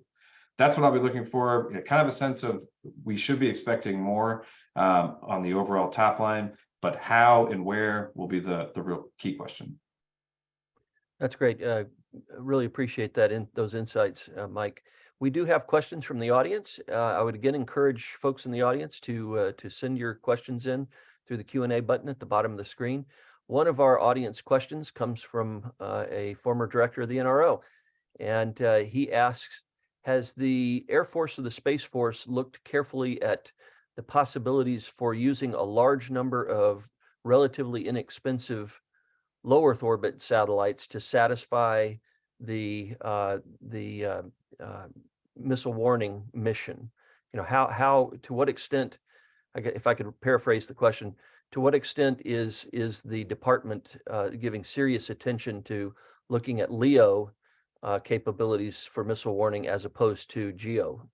That's what I'll be looking for, kind of a sense of we should be expecting more on the overall top line, but how and where will be the real key question. That's great. Really appreciate that those insights, Mike. We do have questions from the audience. I would again encourage folks in the audience to send your questions in through the Q&A button at the bottom of the screen. One of our audience questions comes from a former director of the NRO, and he asks, has the Air Force or the Space Force looked carefully at the possibilities for using a large number of relatively inexpensive low Earth orbit satellites to satisfy the missile warning mission? How to what extent, if I could paraphrase the question, to what extent is the department giving serious attention to looking at LEO capabilities for missile warning as opposed to GEO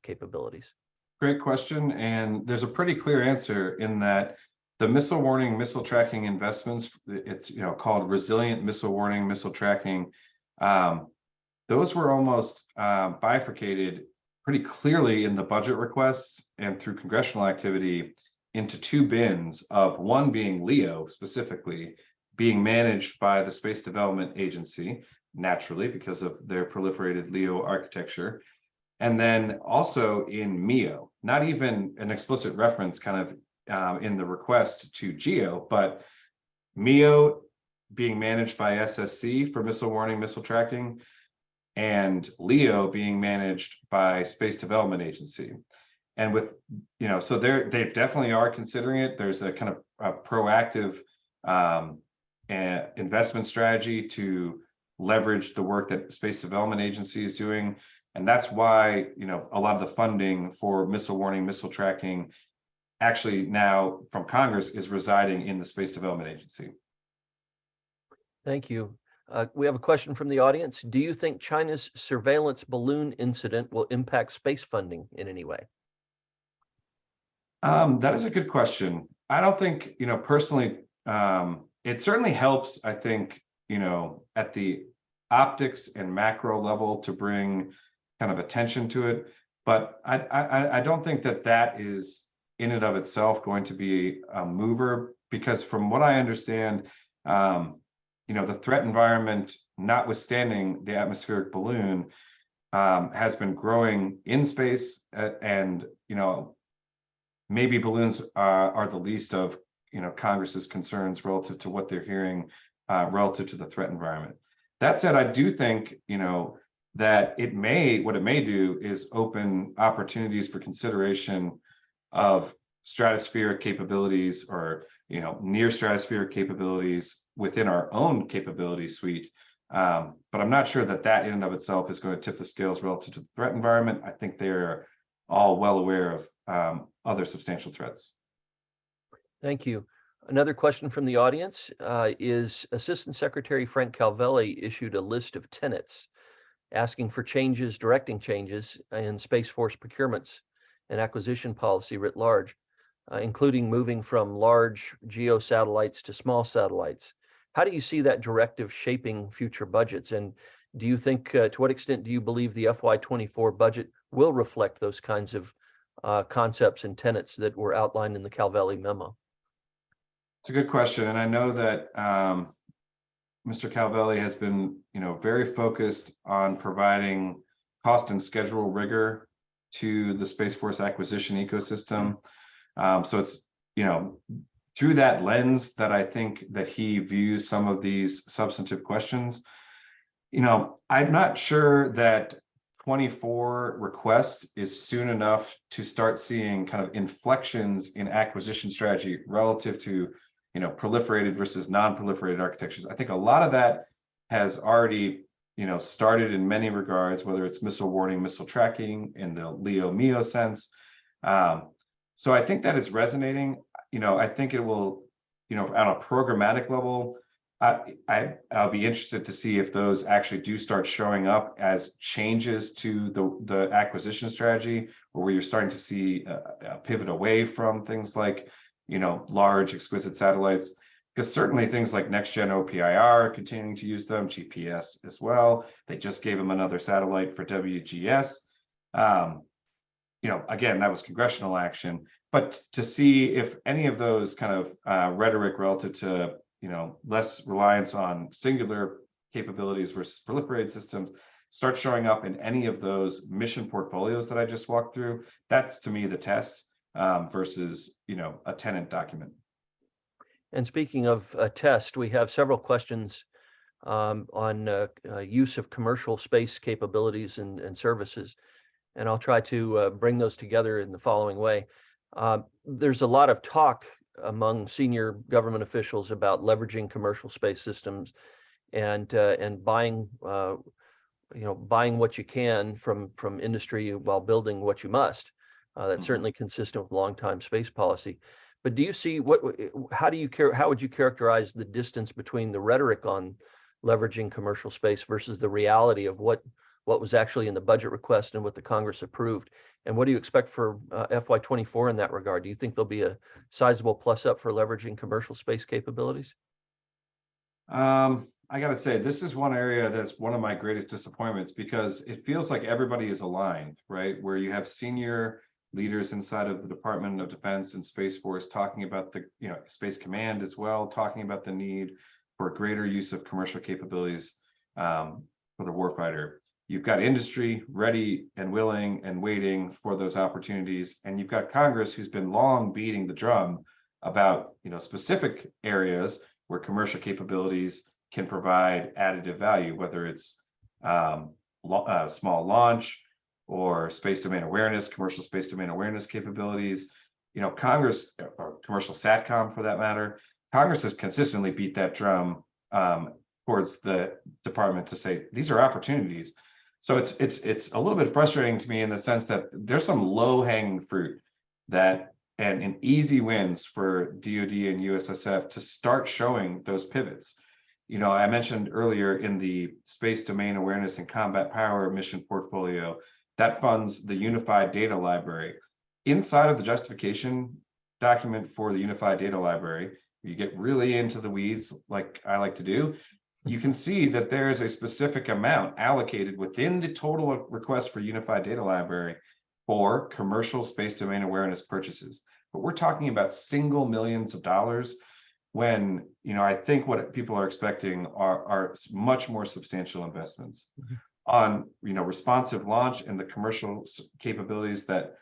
capabilities? Great question, and there's a pretty clear answer in that the missile warning, missile tracking investments, it's called resilient missile warning, missile tracking. Those were almost bifurcated pretty clearly in the budget requests and through congressional activity into 2 bins, of one being LEO specifically, being managed by the Space Development Agency, naturally because of their proliferated LEO architecture, and then also in MEO, not even an explicit reference kind of in the request to GEO, but MEO being managed by SSC for missile warning, missile tracking, and LEO being managed by Space Development Agency. and with, so they definitely are considering it. There's a kind of a proactive investment strategy to leverage the work that Space Development Agency is doing. And that's why, a lot of the funding for missile warning, missile tracking, actually now from Congress is residing in the Space Development Agency. Thank you. We have a question from the audience. Do you think China's surveillance balloon incident will impact space funding in any way? That is a good question. I don't think, personally, it certainly helps, I think, at the optics and macro level to bring kind of attention to it. But I don't think that is in and of itself going to be a mover, because from what I understand, the threat environment, notwithstanding the atmospheric balloon, has been growing in space, and maybe balloons are the least of Congress's concerns relative to what they're hearing relative to the threat environment. That said, I do think that what it may do is open opportunities for consideration of stratospheric capabilities, or near stratospheric capabilities within our own capability suite. But I'm not sure that in and of itself is going to tip the scales relative to the threat environment. I think they're all well aware of other substantial threats. Thank you. Another question from the audience is Assistant Secretary Frank Calvelli issued a list of tenets asking for directing changes in Space Force procurements and acquisition policy writ large, including moving from large GEO satellites to small satellites. How do you see that directive shaping future budgets? And do you think, to what extent do you believe the FY24 budget will reflect those kinds of concepts and tenets that were outlined in the Calvelli memo? It's a good question. And I know that Mr. Calvelli has been, very focused on providing cost and schedule rigor to the Space Force acquisition ecosystem. So it's, through that lens that I think that he views some of these substantive questions. I'm not sure that 24 request is soon enough to start seeing kind of inflections in acquisition strategy relative to, proliferated versus non-proliferated architectures. I think a lot of that has already, started in many regards, whether it's missile warning, missile tracking in the LEO-MEO sense. So I think that it's resonating. I think it will, on a programmatic level, I'll be interested to see if those actually do start showing up as changes to the acquisition strategy, or where you're starting to see a pivot away from things like, large exquisite satellites, because certainly things like next gen OPIR are continuing to use them, GPS as well. They just gave them another satellite for WGS. Again, that was congressional action, but to see if any of those kind of rhetoric relative to, less reliance on singular capabilities versus proliferated systems start showing up in any of those mission portfolios that I just walked through, that's to me the test versus, a tenant document. And speaking of a test, we have several questions on use of commercial space capabilities and services. And I'll try to bring those together in the following way. There's a lot of talk among senior government officials about leveraging commercial space systems and buying buying what you can from industry while building what you must. That's certainly consistent with long-time space policy. But do you see how would you characterize the distance between the rhetoric on leveraging commercial space versus the reality of what was actually in the budget request and what the Congress approved? And what do you expect for FY24 in that regard? Do you think there'll be a sizable plus up for leveraging commercial space capabilities? I got to say, this is one area that's one of my greatest disappointments, because it feels like everybody is aligned, right? Where you have senior leaders inside of the Department of Defense and Space Force talking about the, Space Command as well, talking about the need for greater use of commercial capabilities for the warfighter. You've got industry ready and willing and waiting for those opportunities. And you've got Congress, who's been long beating the drum about, specific areas where commercial capabilities can provide additive value, whether it's small launch, or space domain awareness, commercial space domain awareness capabilities. Congress, or commercial SATCOM for that matter, Congress has consistently beat that drum towards the department to say these are opportunities. So it's a little bit frustrating to me in the sense that there's some low-hanging fruit and easy wins for DoD and USSF to start showing those pivots. I mentioned earlier in the Space Domain Awareness and Combat Power mission portfolio that funds the Unified Data Library. Inside of the justification document for the Unified Data Library, you get really into the weeds like I like to do. You can see that there is a specific amount allocated within the total request for Unified Data Library for commercial space domain awareness purchases. But we're talking about single millions of dollars when, I think what people are expecting are much more substantial investments on, responsive launch and the commercial capabilities that,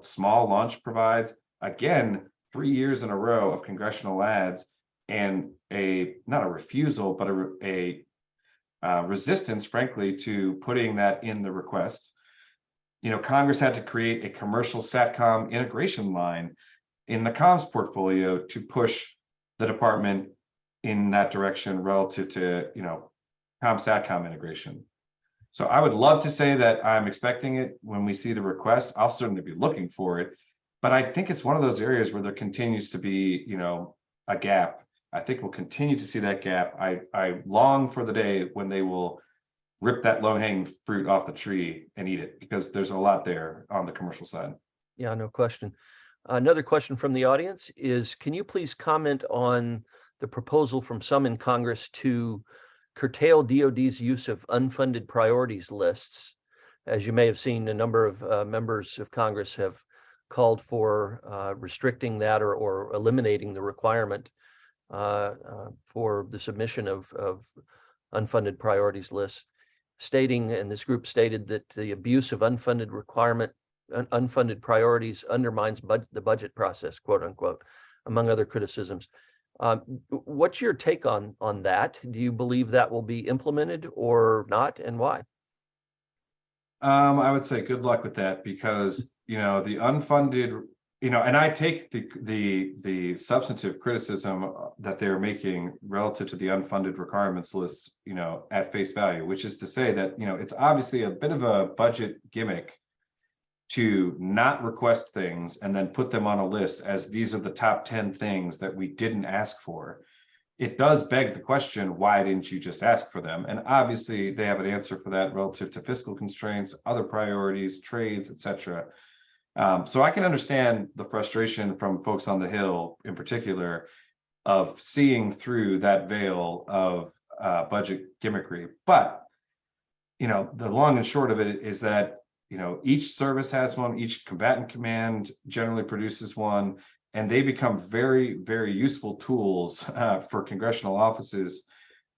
small launch provides. Again, 3 years in a row of congressional ads and not a refusal, but a resistance, frankly, to putting that in the request. Congress had to create a commercial SATCOM integration line in the comms portfolio to push the department in that direction relative to, COM-SATCOM integration. So I would love to say that I'm expecting it when we see the request. I'll certainly be looking for it, but I think it's one of those areas where there continues to be, a gap. I think we'll continue to see that gap. I long for the day when they will rip that low-hanging fruit off the tree and eat it, because there's a lot there on the commercial side. Yeah, no question. Another question from the audience is, can you please comment on the proposal from some in Congress to curtail DoD's use of unfunded priorities lists? As you may have seen, a number of members of Congress have called for restricting that or eliminating the requirement for the submission of unfunded priorities lists, stating, and this group stated, that the abuse of unfunded priorities undermines the budget process, quote unquote, among other criticisms. What's your take on that? Do you believe that will be implemented or not, and why? I would say good luck with that, because the unfunded, and I take the substantive criticism that they're making relative to the unfunded requirements lists, at face value, which is to say that it's obviously a bit of a budget gimmick to not request things and then put them on a list as these are the top 10 things that we didn't ask for. It does beg the question, why didn't you just ask for them? And obviously they have an answer for that relative to fiscal constraints, other priorities, trades, etc. So I can understand the frustration from folks on the Hill in particular of seeing through that veil of budget gimmickry. But the long and short of it is that each service has one, each combatant command generally produces one, and they become very, very useful tools for congressional offices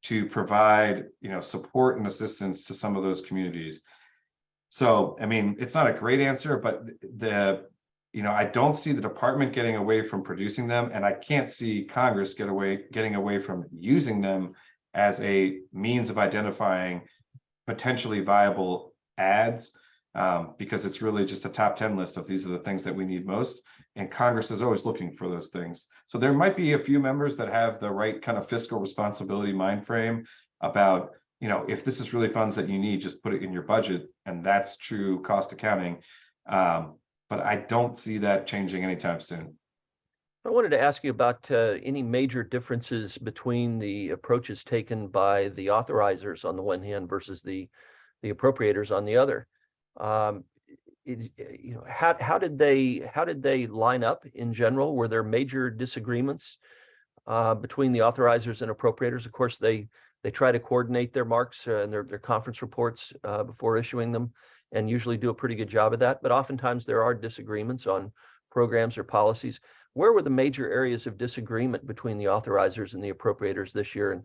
to provide, support and assistance to some of those communities. So, I mean, it's not a great answer, but I don't see the department getting away from producing them, and I can't see Congress getting away from using them as a means of identifying potentially viable ads. Because it's really just a top 10 list of these are the things that we need most, and Congress is always looking for those things. So there might be a few members that have the right kind of fiscal responsibility mind frame about, if this is really funds that you need, just put it in your budget, and that's true cost accounting. But I don't see that changing anytime soon. I wanted to ask you about any major differences between the approaches taken by the authorizers on the one hand versus the appropriators on the other. How did they line up in general? Were there major disagreements between the authorizers and appropriators? Of course, they try to coordinate their marks and their conference reports before issuing them, and usually do a pretty good job of that. But oftentimes there are disagreements on programs or policies. Where were the major areas of disagreement between the authorizers and the appropriators this year?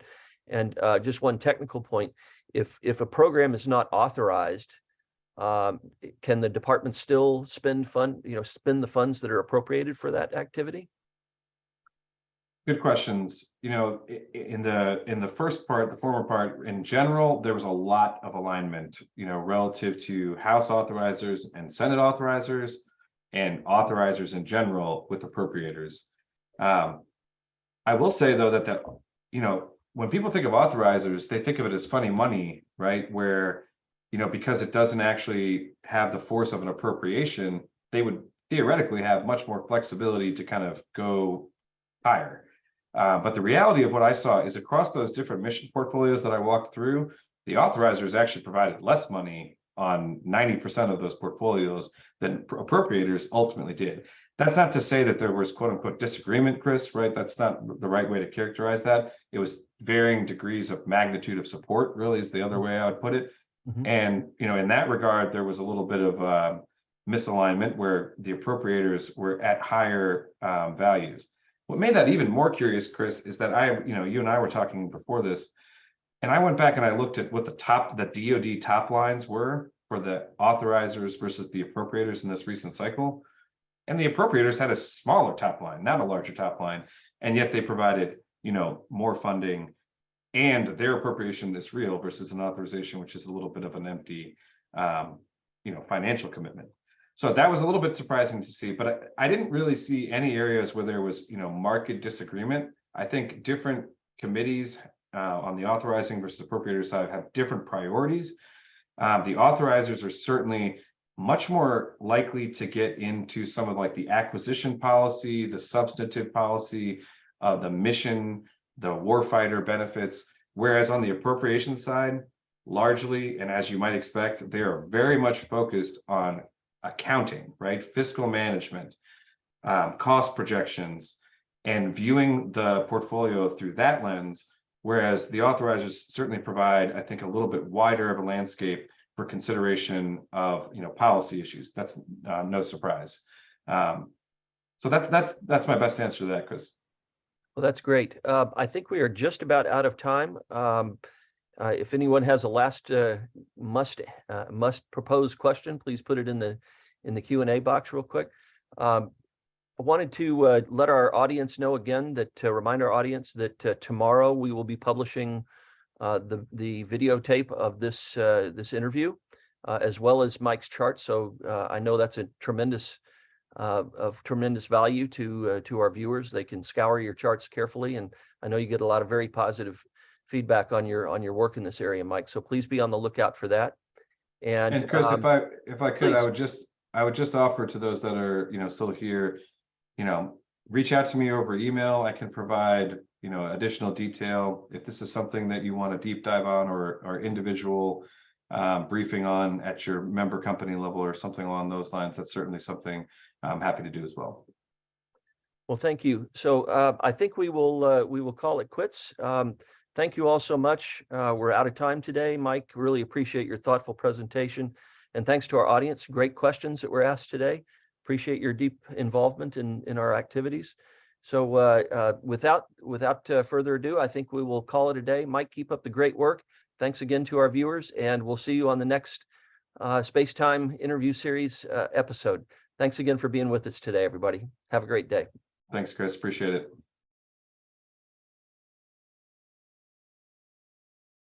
And just one technical point: if a program is not authorized, can the department still spend the funds that are appropriated for that activity? Good questions. You know, in the first part, the former part, in general, there was a lot of alignment, you know, relative to House authorizers and Senate authorizers and authorizers in general with appropriators. I will say though that you know, when people think of authorizers, they think of it as funny money, right? Where, you know, because it doesn't actually have the force of an appropriation, they would theoretically have much more flexibility to kind of go higher. But the reality of what I saw is across those different mission portfolios that I walked through, the authorizers actually provided less money on 90% of those portfolios than appropriators ultimately did. That's not to say that there was quote unquote disagreement, Chris, right? That's not the right way to characterize that. It was varying degrees of magnitude of support, really, is the other way I would put it. And, you know, in that regard, there was a little bit of misalignment where the appropriators were at higher values. What made that even more curious, Chris, is that you and I were talking before this, and I went back and I looked at what the DoD top lines were for the authorizers versus the appropriators in this recent cycle. And the appropriators had a smaller top line, not a larger top line. And yet they provided, you know, more funding, and their appropriation is real versus an authorization, which is a little bit of an empty, you know, financial commitment. So that was a little bit surprising to see, but I didn't really see any areas where there was, you know, marked disagreement. I think different committees on the authorizing versus appropriator side have different priorities. The authorizers are certainly much more likely to get into some of like the acquisition policy, the substantive policy, the mission, the warfighter benefits, whereas on the appropriation side, largely, and as you might expect, they are very much focused on accounting, right? Fiscal management, cost projections, and viewing the portfolio through that lens, whereas the authorizers certainly provide, I think, a little bit wider of a landscape for consideration of, you know, policy issues. That's no surprise. So that's my best answer to that, Chris. Well, that's great. I think we are just about out of time. If anyone has a last must propose question, please put it in the Q&A box real quick. I wanted to let our audience know again that to remind our audience that tomorrow we will be publishing the videotape of this interview, as well as Mike's chart. So I know that's a tremendous value to our viewers. They can scour your charts carefully, and I know you get a lot of very positive feedback on your work in this area, Mike. So please be on the lookout for that. And Chris, if I could, please. I would just offer to those that are, you know, still here, you know, reach out to me over email. I can provide, you know, additional detail if this is something that you want to deep dive on, or individual briefing on at your member company level or something along those lines. That's certainly something I'm happy to do as well. Well, thank you. So I think we will call it quits. Thank you all so much. We're out of time today. Mike, really appreciate your thoughtful presentation. And thanks to our audience, great questions that were asked today. Appreciate your deep involvement in our activities. So without further ado, I think we will call it a day. Mike, keep up the great work. Thanks again to our viewers, and we'll see you on the next SpaceTime interview series episode. Thanks again for being with us today, everybody. Have a great day. Thanks, Chris. Appreciate it.